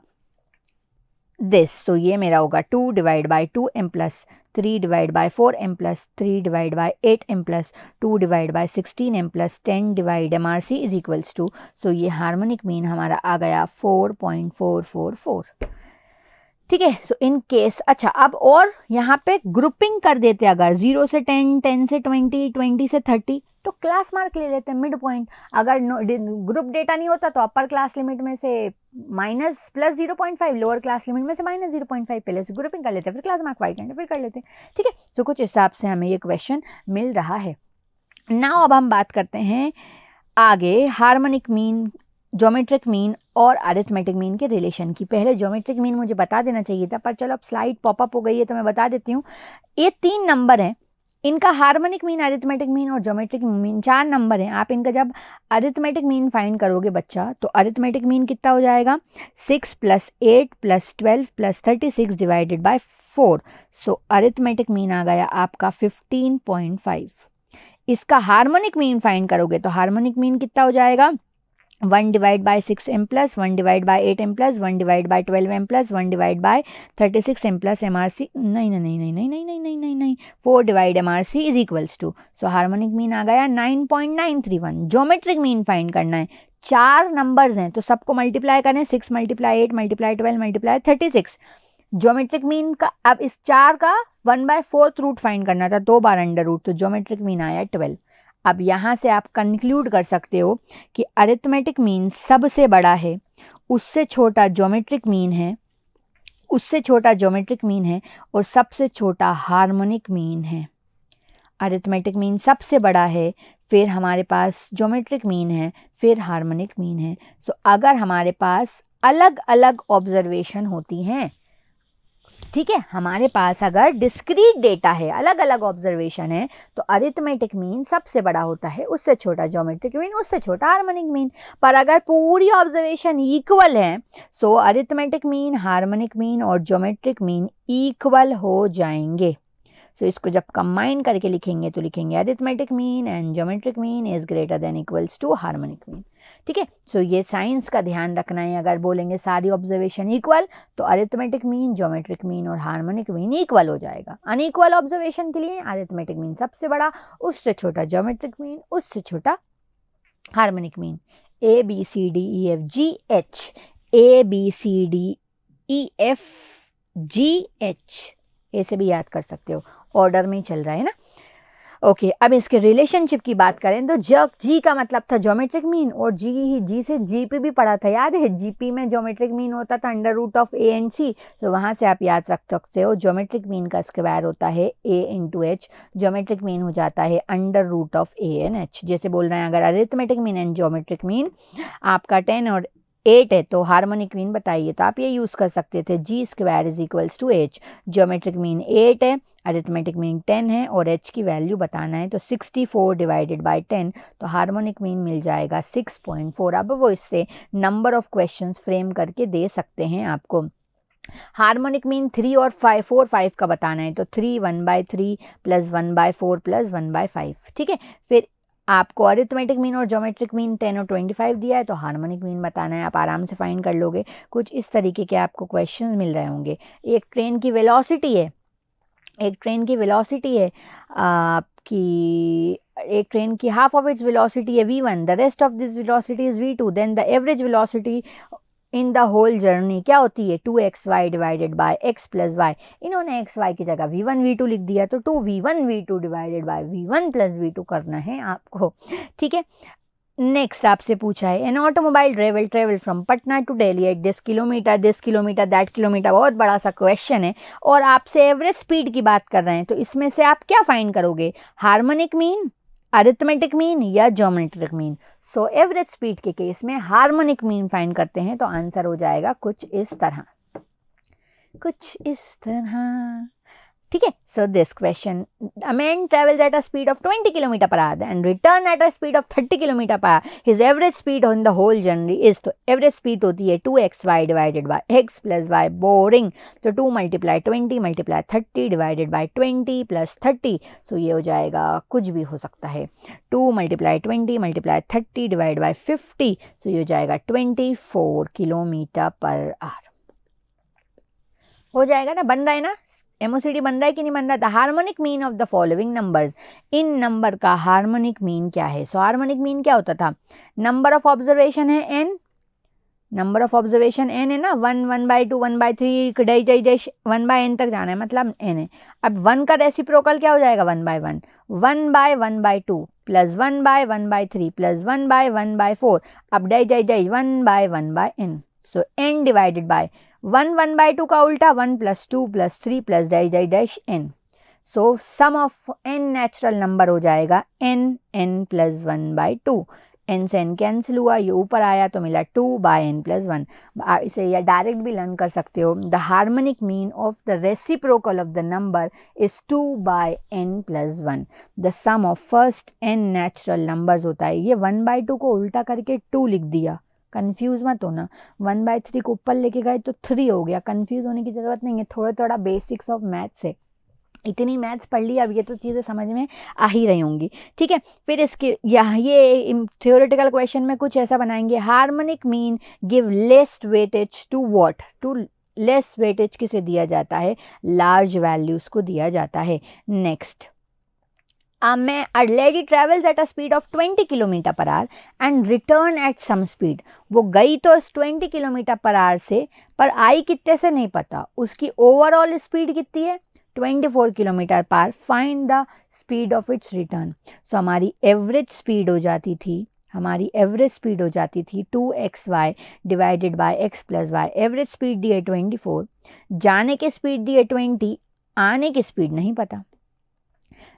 दिस। तो ये मेरा होगा 2/2m + 3/4m + 3/8m + 2/16m + 10/MRC = सो ये हार्मोनिक मीन हमारा आ गया 4.444। ठीक है, सो इन केस, अच्छा अब और यहाँ पे ग्रुपिंग कर देते, अगर 0 से 10, 10 से 20, 20 से 30 तो क्लास मार्क ले लेते हैं, मिड पॉइंट। अगर ग्रुप डेटा नहीं होता तो अपर क्लास लिमिट में से -+0.5, लोअर क्लास लिमिट में से -0.5, पहले से ग्रुपिंग कर लेते हैं, फिर क्लास मार्क फाइंड करते, फिर कर लेते हैं। ठीक है, तो कुछ हिसाब से हमें ये क्वेश्चन मिल रहा है। नाउ अब हम बात करते हैं आगे हार्मोनिक मीन, ज्योमेट्रिक मीन और अरिथमेटिक मीन के रिलेशन की। पहले ज्योमेट्रिक मीन मुझे बता देना चाहिए था, पर चलो अब स्लाइड पॉपअप हो गई है तो मैं बता देती हूँ। ये 3 नंबर हैं, इनका हार्मोनिक मीन, अरिथमेटिक मीन और ज्योमेट्रिक मीन 4 नंबर हैं। आप इनका जब अरिथमेटिक मीन फाइंड करोगे बच्चा, तो अरिथमेटिक मीन कितना हो जाएगा, 6 + 8 + 12 + 36 / 4। सो अरिथमेटिक मीन आ गया आपका 15.5। इसका हार्मोनिक मीन फाइंड करोगे तो हार्मोनिक मीन कितना हो जाएगा, 1/6m + 1/8m + 1/12m + 1/36m + MRC, नहीं 4/MRC = सो हार्मोनिक मीन आ गया 9.931। ज्योमेट्रिक मीन फाइंड करना है, 4 नंबर्स हैं तो सबको मल्टीप्लाई करें, 6 × 8 × 12 × 36। ज्योमेट्रिक मीन का अब इस 4 का 1/4 रूट फाइंड करना था, 2 बार अंडर रूट, तो ज्योमेट्रिक मीन आया 12। अब यहाँ से आप कंक्लूड कर सकते हो कि अरिथमेटिक मीन सबसे बड़ा है, उससे छोटा ज्योमेट्रिक मीन है, उससे छोटा ज्योमेट्रिक मीन है और सबसे छोटा हार्मोनिक मीन है। अरिथमेटिक मीन सबसे बड़ा है, फिर हमारे पास ज्योमेट्रिक मीन है, फिर हार्मोनिक मीन है। सो अगर हमारे पास अलग अलग ऑब्जर्वेशन होती हैं, ठीक है, हमारे पास अगर डिस्क्रीट डेटा है, अलग अलग ऑब्जर्वेशन है, तो अरिथमेटिक मीन सबसे बड़ा होता है, उससे छोटा ज्योमेट्रिक मीन, उससे छोटा हार्मोनिक मीन। पर अगर पूरी ऑब्जर्वेशन इक्वल है, सो अरिथमेटिक मीन, हार्मोनिक मीन और ज्योमेट्रिक मीन इक्वल हो जाएंगे। सो इसको जब कंबाइन करके लिखेंगे तो लिखेंगे arithmetic mean and geometric mean is greater than equals to harmonic mean. ठीक है, सो ये साइंस का ध्यान रखना है। अगर बोलेंगे सारी ऑब्जर्वेशन इक्वल, तो अरिथमेटिक मीन, ज्योमेट्रिक मीन और हार्मोनिक मीन इक्वल हो जाएगा। अनइक्वल ऑब्जर्वेशन के लिए अरिथमेटिक मीन सबसे बड़ा, उससे छोटा ज्योमेट्रिक मीन, उससे छोटा harmonic mean. A B C D E F G H, A B C D E F G H, ऐसे भी याद कर सकते हो, ऑर्डर में चल रहा है ना। ओके, अब इसके रिलेशनशिप की बात करें तो जी का मतलब था ज्योमेट्रिक मीन, और जी से जी पे भी पढ़ा था, याद है? जीपी में ज्योमेट्रिक मीन होता था under root of A and C, तो वहां से आप याद रख सकते हो ज्योमेट्रिक मीन का स्क्वायर होता है A into H, geometric mean हो जाता है under root of A and H. जैसे बोल रहे हैं अगर arithmetic mean and geometric mean आपका 10 और 8 है तो हार्मोनिक मीन बताइए, तो आप ये यूज़ कर सकते थे G square is equals to H. Geometric mean 8 है, अरिथमेटिक मीन 10 है और एच की वैल्यू बताना है, तो 64 डिवाइडेड बाय 10, तो हार्मोनिक मीन मिल जाएगा 6.4। अब वो इससे नंबर ऑफ क्वेश्चंस फ्रेम करके दे सकते हैं आपको। हार्मोनिक मीन 3 और 5, 4, 5 का बताना है, तो 3 1/3 प्लस 1/4 प्लस 1/5। ठीक है, फिर आपको अरिथमेटिक मीन और ज्योमेट्रिक मीन 10 और 25 दिया है, तो हार्मोनिक मीन बताना है, आप आराम से फाइंड कर लोगे। कुछ इस तरीके के आपको क्वेश्चंस मिल रहे होंगे। एक ट्रेन की वेलोसिटी है, एक ट्रेन की वेलोसिटी है आपकी, एक ट्रेन की हाफ ऑफ इट्स वेलोसिटी है v1, the rest of this velocity is v2, then the average velocity in the whole journey क्या होती है 2xy divided by x plus y. इन्होंने xy की जगह v1 v2 लिख दिया, तो 2v1 v2 divided by v1 plus v2 करना है आपको। ठीक है, नेक्स्ट आपसे पूछा है an automobile travel from Patna to Delhi at this kilometre that kilometre. बहुत बड़ा सा क्वेश्चन है और आपसे एवरेज स्पीड की बात कर रहे हैं, तो इसमें से आप क्या फाइंड करोगे, हार्मोनिक मीन, अरिथमेटिक मीन या geometric mean. So average speed के केस में हार्मोनिक मीन फाइंड करते हैं, तो आंसर हो जाएगा कुछ इस तरह, कुछ इस तरह। ठीक है, so this question, a man travels at a speed of 20 km per hour and return at a speed of 30 km per hour. His average speed on the whole journey is, तो एवरेज स्पीड होती है 2xy divided by x plus y, boring, तो 2 × 20 × 30 divided by 20 plus 30, सो ये हो जाएगा कुछ भी हो सकता है, 2 × 20 × 30 डिवाइड बाय 50, सो ये हो जाएगा 24 किलोमीटर पर आवर। हो जाएगा ना, बन रहा है ना, एमओसीडी बन रहा है कि नहीं बन रहा। The harmonic mean of the following numbers, in number का हार्मोनिक मीन क्या है। सो हार्मोनिक मीन क्या होता था, नंबर ऑफ ऑब्जर्वेशन है n, number of observation n है ना, 1 1/2 1/3 डैश 1/n तक जाना है, मतलब n है। अब 1 का रेसिप्रोकल क्या हो जाएगा 1/1, 1/1/2 प्लस 1/1/3 प्लस 1/1/4, अब dash 1/1/n, so n divided by 1/2 का उल्टा 1 + 2 + 3 + dash n। So sum of n natural number हो जाएगा n + 1/2, n से n कैंसिल हुआ, ये ऊपर आया तो मिला 2/n + 1। इसे या डायरेक्ट भी लर्न कर सकते हो, the harmonic mean of the reciprocal of the number is 2/n + 1। The sum of first n natural numbers होता है, ये 1/2 को उल्टा करके 2 लिख दिया, कंफ्यूज मत होना, 1/3 को ऊपर लेके गए तो 3 हो गया, कंफ्यूज होने की ज़रूरत नहीं है, थोड़ा बेसिक्स ऑफ मैथ्स है, इतनी मैथ्स पढ़ ली, अब ये तो चीज़ें समझ में आ ही रही होंगी। ठीक है, फिर इसके यहाँ ये थ्योरेटिकल क्वेश्चन में कुछ ऐसा बनाएंगे, harmonic mean give less weightage to what, to less weightage किसे दिया जाता है, लार्ज वैल्यूज़ को दिया जाता है। Next, a lady travels at a speed of 20 km per hour and return at some speed। वो गई तो 20 km per hour से, पर आई कितने से नहीं पता, उसकी ओवरऑल स्पीड कितनी है 24 km पर। Find the speed of its return. So हमारी एवरेज स्पीड हो जाती थी 2xy divided by x plus y. Average speed दी है 24, जाने की स्पीड दी है 20, आने की स्पीड नहीं पता।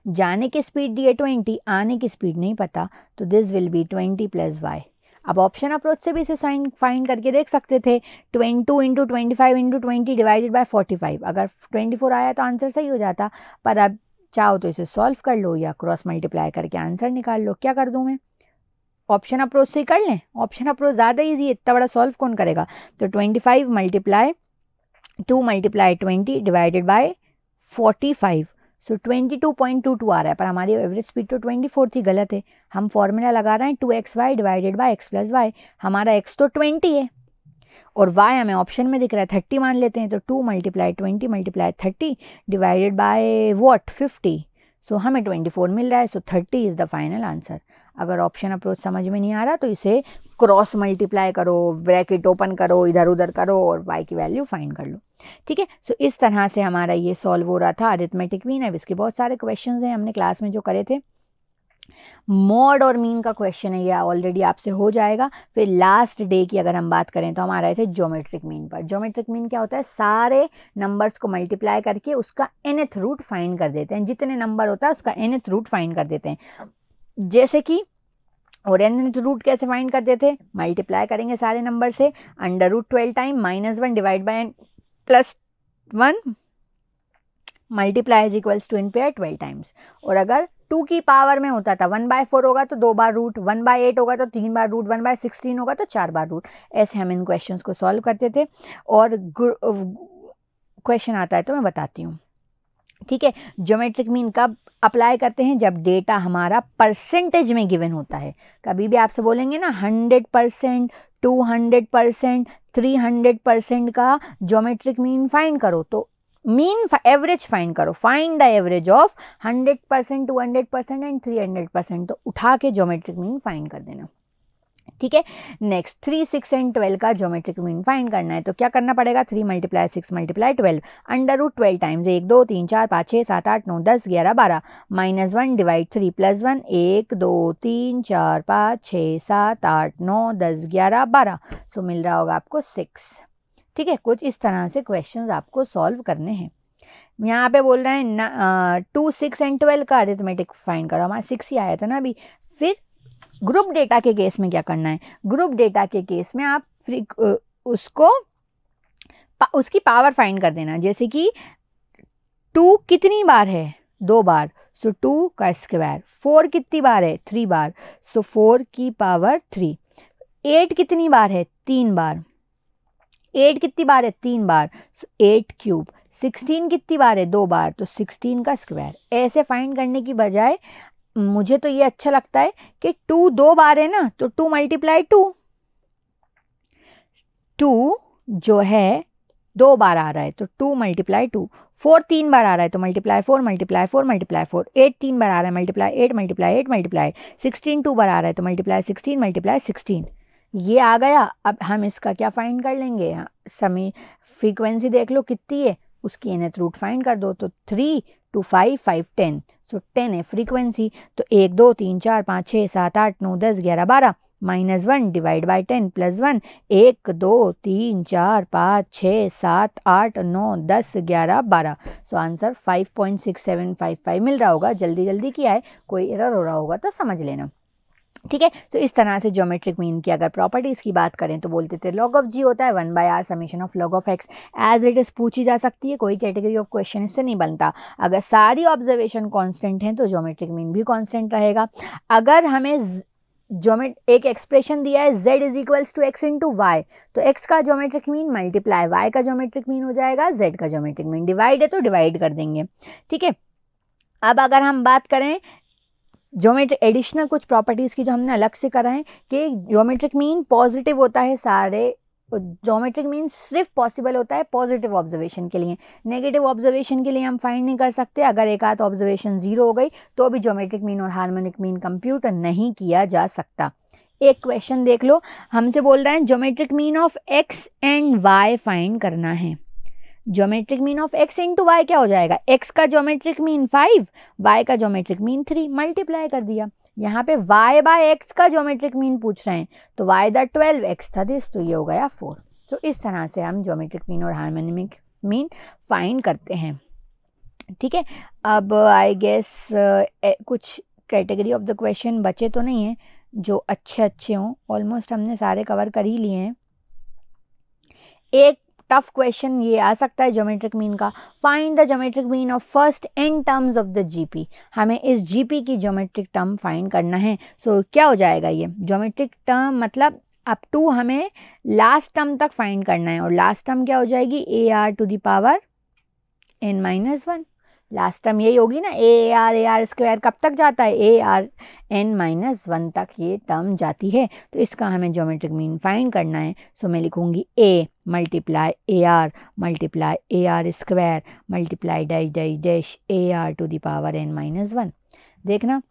जाने की स्पीड दी है 20, आने की स्पीड नहीं पता, तो this will be 20 plus y. अब ऑप्शन अप्रोच से भी इसे फाइंड करके देख सकते थे। 22 इंटू 25 इंटू 20 डिवाइडेड बाय 45, अगर 24 आया तो आंसर सही हो जाता। पर अब चाहो तो इसे सॉल्व कर लो या क्रॉस मल्टीप्लाई करके आंसर निकाल लो। क्या कर दूँ मैं? ऑप्शन अप्रोच से ही कर लें। ऑप्शन अप्रोच ज़्यादा ईजी है, इतना बड़ा सॉल्व कौन करेगा। तो 25 मल्टीप्लाई 2 मल्टीप्लाई 20 डिवाइडेड बाय 45, सो 22.22 आ रहा है। पर हमारी एवरेज स्पीड तो 24 थी, गलत है। हम फॉर्मूला लगा रहे हैं 2xy divided by x plus y. हमारा x तो 20 है और y हमें ऑप्शन में दिख रहा है 30 मान लेते हैं। तो 2 multiply 20 multiply 30 divided by what 50, सो हमें 24 मिल रहा है। सो 30 इज़ द फाइनल आंसर। अगर ऑप्शन अप्रोच समझ में नहीं आ रहा तो इसे क्रॉस मल्टीप्लाई करो, ब्रैकेट ओपन करो, इधर उधर करो और y की वैल्यू फाइंड कर लो। ठीक है, सो इस तरह से हमारा ये सॉल्व हो रहा था अरिथमेटिक मीन। अब इसके बहुत सारे क्वेश्चंस हैं हमने क्लास में जो करे थे। मॉड और मीन का क्वेश्चन है, ये ऑलरेडी आपसे हो जाएगा। फिर लास्ट डे की अगर हम बात करें तो हम आ रहे थे ज्योमेट्रिक मीन पर। ज्योमेट्रिक मीन क्या होता है? सारे नंबर्स को मल्टीप्लाई करके उसका nth रूट फाइंड कर देते हैं। जितने नंबर होता है उसका nth रूट फाइंड कर देते हैं। जैसे कि और nth रूट कैसे फाइंड करते थे? मल्टीप्लाई करेंगे सारे नंबर से, under root 12 time -1 divide by n plus 1 multiply is equals to in pair 12 times. और अगर 2 की पावर में होता था 1/4 होगा तो 2 बार रूट, 1/8 होगा तो 3 बार रूट, 1/16 होगा तो 4 बार रूट। ऐसे हम इन क्वेश्चंस को सॉल्व करते थे। और क्वेश्चन आता है तो मैं बताती हूँ। ठीक है, ज्योमेट्रिक मीन कब अप्लाई करते हैं? जब डेटा हमारा परसेंटेज में गिवन होता है। कभी भी आपसे बोलेंगे ना 100%, 200%, 300% का ज्योमेट्रिक मीन फाइंड करो, तो मीन एवरेज फाइंड करो। Find the average of 100%, 200% and 300%, तो उठा के ज्योमेट्रिक मीन फाइंड कर देना। ठीक है, नेक्स्ट 3, 6 एंड 12 का ज्योमेट्रिक मीन फाइंड करना है। तो क्या करना पड़ेगा? 3 multiply 6 multiply 12 under root 12 times 1 2 3 4 5 6 7 8 9 10 11 12 -1 divide 3 plus 1 1 2 3 4 5 6 7 8 9 10 11 12, सो मिल रहा होगा आपको 6। ठीक है, कुछ इस तरह से क्वेश्चंस आपको सॉल्व करने हैं। यहाँ पे बोल रहे हैं 2, 6 एंड 12 का अरिथमेटिक फाइंड करो। हमारा 6 ही आया था ना अभी। फिर ग्रुप डेटा के केस में क्या करना है? ग्रुप डेटा के केस में आप उसकी पावर फाइंड कर देना। जैसे कि 2 कितनी बार है? 2 बार, सो 2 का स्क्वायर। 4 कितनी बार है? 3 बार, सो 4 की पावर 3। 8 कितनी बार है? 3 बार। 8 कितनी बार है? 3 बार, सो 8 क्यूब। 16 कितनी बार है? 2 बार, तो 16 का स्क्वायर। ऐसे फाइंड करने की बजाय मुझे तो ये अच्छा लगता है कि 2 2 बार है ना, तो 2 मल्टीप्लाई 2 जो है 2 बार आ रहा है तो 2 मल्टीप्लाई 2। 4 3 बार आ रहा है तो मल्टीप्लाई 4 मल्टीप्लाई 4 मल्टीप्लाई 4। 8 3 बार आ रहा है मल्टीप्लाई 8 मल्टीप्लाई 8 मल्टीप्लाई 16 2 बार आ रहा है तो मल्टीप्लाई 16 मल्टीप्लाई 16। ये आ गया। अब हम इसका क्या फाइंड कर लेंगे? समय फ्रीक्वेंसी देख लो कितनी है, उसकी nth रूट फाइंड कर दो। तो 3 2 5 5 10, सो 10 है फ्रीक्वेंसी। तो 1 2 3 4 5 6 7 8 9 10 11 12 -1 divide bye 10 plus 1 1 2 3 4 5 6 7 8 9 10 11 12, so answer 5.6755 मिल रहा होगा। जल्दी जल्दी किया है, कोई एरर हो रहा होगा तो समझ लेना। ठीक है, तो इस तरह से ज्योमेट्रिक मीन की अगर प्रॉपर्टीज़ की बात करें तो बोलते थे लॉग ऑफ जी होता है 1/r summation of log of x. As it is पूछी जा सकती है, कोई कैटेगरी ऑफ क्वेश्चन इससे नहीं बनता। अगर सारी ऑब्जर्वेशन हैं तो ज्योमेट्रिक मीन भी कांस्टेंट रहेगा। अगर हमें एक एक्सप्रेशन दिया है z is equals to x into y, तो x का ज्योमेट्रिक मीन मल्टीप्लाई y का ज्योमेट्रिक मीन हो जाएगा z का ज्योमेट्रिक मीन। डिवाइड है तो डिवाइड कर देंगे। ठीक है, अब अगर हम बात करें ज्योमेट्रिक एडिशनल कुछ प्रॉपर्टीज़ की जो हमने अलग से करा है कि ज्योमेट्रिक मीन पॉजिटिव होता है। सारे ज्योमेट्रिक मीन सिर्फ पॉसिबल होता है पॉजिटिव ऑब्जर्वेशन के लिए, नेगेटिव ऑब्जर्वेशन के लिए हम फाइंड नहीं कर सकते। अगर एक आध ऑब्जर्वेशन 0 हो गई तो भी ज्योमेट्रिक मीन और हार्मोनिक मीन कंप्यूट नहीं किया जा सकता। एक क्वेश्चन देख लो, हमसे बोल रहे हैं geometric mean of x and y find करना है। Geometric mean of x into y क्या हो जाएगा, x का ज्योमेट्रिक मीन 5, y का ज्योमेट्रिक मीन 3, मल्टीप्लाई कर दिया। यहाँ पे y बाय x का ज्योमेट्रिक मीन पूछ रहे हैं, तो y था 12, x था दिस, तो ये हो गया 4। तो इस तरह से हम ज्योमेट्रिक मीन और हार्मोनिक मीन फाइंड करते हैं। ठीक है, अब आई गेस कुछ कैटेगरी ऑफ द क्वेश्चन बचे तो नहीं है जो अच्छे हों, ऑलमोस्ट हमने सारे कवर कर ही लिए हैं। एक टफ क्वेश्चन ये आ सकता है ज्योमेट्रिक मीन का, find the geometric mean of first n terms of the GP. हमें इस जीपी की ज्योमेट्रिक टर्म फाइंड करना है। सो क्या हो जाएगा, ये ज्योमेट्रिक टर्म मतलब अप टू हमें लास्ट टर्म तक फाइंड करना है, और लास्ट टर्म क्या हो जाएगी, AR⁴ n-1। लास्ट टर्म यही होगी ना, AR कब तक जाता है, ARn-1 तक ये टर्म जाती है। तो इसका हमें ज्योमेट्रिक मीन फाइंड करना है। सो मैं लिखूंगी A multiply AR multiply AR² multiply dash dash dash AR⁴n-1। देखना,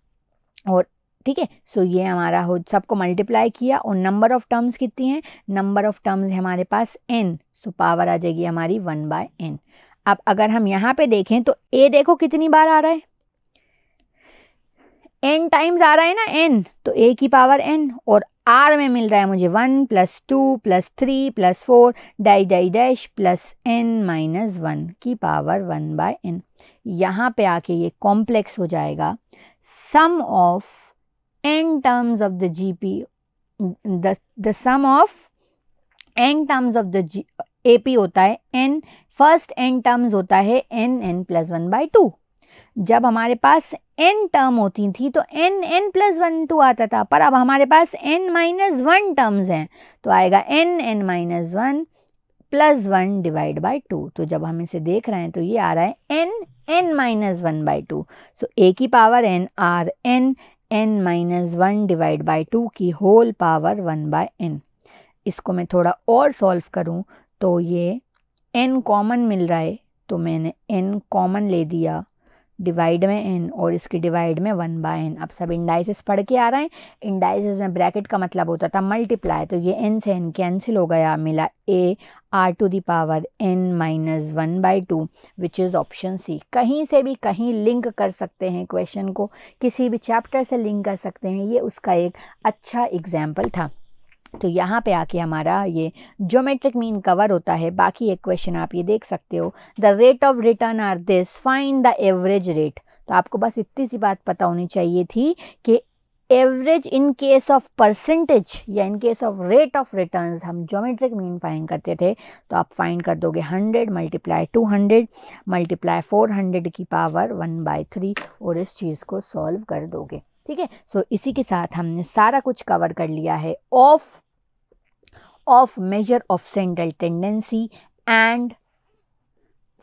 और ठीक है। सो ये हमारा हो, सबको मल्टीप्लाई किया, और नंबर ऑफ टर्म्स कितनी है, नंबर ऑफ टर्म्स है हमारे पास n, सो पावर आ जाएगी हमारी 1/n। अब अगर हम यहाँ पे देखें तो a देखो कितनी बार आ रहा है, n टाइम्स आ रहा है ना n, तो a की पावर n, और r में मिल रहा है मुझे 1 + 2 + 3 + 4 dash dash dash plus n-1 की पावर 1/n। यहाँ पे आके ये कॉम्प्लेक्स हो जाएगा, sum of n terms of the GP, the sum of n terms of the AP होता है n, फर्स्ट n टर्म्स होता है n+1/2। जब हमारे पास n टर्म होती थी तो n+1/2 आता था, पर अब हमारे पास n-1 टर्म्स हैं, तो आएगा n-1 + 1 / 2। तो जब हम इसे देख रहे हैं तो ये आ रहा है n-1/2। सो a की पावर n r n-1 / 2 की होल पावर 1/n। इसको मैं थोड़ा और सॉल्व करूं तो ये n कॉमन मिल रहा है, तो मैंने n कॉमन ले दिया, डिवाइड में n और इसकी डिवाइड में 1/n। अब सब इंडाइसेस पढ़ के आ रहे हैं, इंडाइसेस में ब्रैकेट का मतलब होता था मल्टीप्लाई, तो ये n से n कैंसिल हो गया, मिला AR⁴n-1/2 विच इज़ ऑप्शन सी। कहीं से भी कहीं लिंक कर सकते हैं क्वेश्चन को, किसी भी चैप्टर से लिंक कर सकते हैं, ये उसका एक अच्छा एग्जाम्पल था। तो यहाँ पे आके हमारा ये ज्योमेट्रिक मीन कवर होता है। बाकी एक क्वेश्चन आप ये देख सकते हो, the rate of return are this, find the average rate. तो आपको बस इतनी सी बात पता होनी चाहिए थी कि average in case of percentage या in case of rate of returns हम ज्योमेट्रिक मीन फाइंड करते थे। तो आप फाइंड कर दोगे 100 × 200 × 400 की पावर 1/3 और इस चीज़ को सॉल्व कर दोगे। ठीक है, सो इसी के साथ हमने सारा कुछ कवर कर लिया है of measure of central tendency and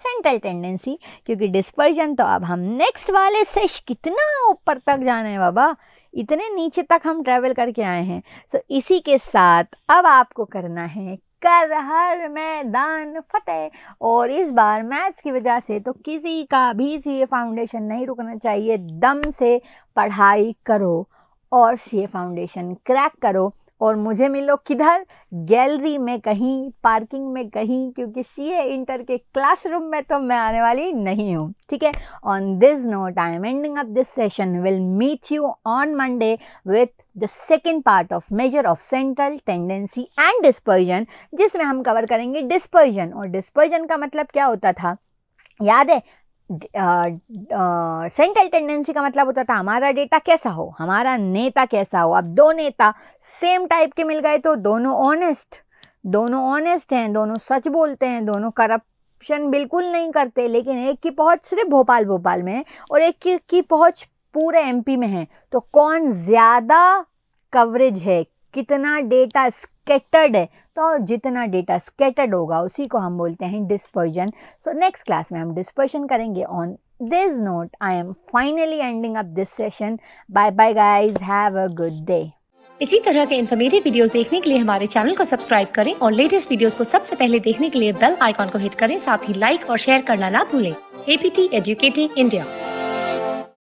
central tendency, क्योंकि डिस्पर्जन तो अब हम नेक्स्ट वाले से कितना ऊपर तक जाना है बाबा, इतने नीचे तक हम ट्रैवल करके आए हैं। सो इसी के साथ अब आपको करना है कर हर मैदान फतेह, और इस बार मैथ्स की वजह से तो किसी का भी सीए फाउंडेशन नहीं रुकना चाहिए। दम से पढ़ाई करो और सीए फाउंडेशन क्रैक करो, और मुझे मिलो किधर, गैलरी में कहीं, पार्किंग में कहीं, क्योंकि सीए इंटर के क्लासरूम में तो मैं आने वाली नहीं हूँ। ठीक है, on this note I am ending up this session, will meet you on Monday with the second part of measure of central tendency and dispersion, जिसमें हम कवर करेंगे डिस्पर्जन। और डिस्पर्जन का मतलब क्या होता था, याद है, सेंट्रल टेंडेंसी का मतलब होता था हमारा डेटा कैसा हो, हमारा नेता कैसा हो। अब दो नेता सेम टाइप के मिल गए तो दोनों ऑनेस्ट हैं, दोनों सच बोलते हैं, दोनों करप्शन बिल्कुल नहीं करते, लेकिन एक की पहुंच सिर्फ भोपाल में है और एक की पहुंच पूरे एमपी में है। तो कौन ज़्यादा कवरेज है, कितना डेटा स्कैटर्ड है, तो जितना डेटा स्कैटर्ड होगा उसी को हम बोलते हैं डिस्पर्जन। सो नेक्स्ट क्लास में हम डिस्पर्जन करेंगे। On this note I am finally ending up this session. Bye bye guys, have a good day. इसी तरह के इन्फॉर्मेटिव वीडियोस देखने के लिए हमारे चैनल को सब्सक्राइब करें और लेटेस्ट वीडियोस को सबसे पहले देखने के लिए बेल आइकॉन को हिट करें। साथ ही लाइक और शेयर करना ना भूलें। APT educating India.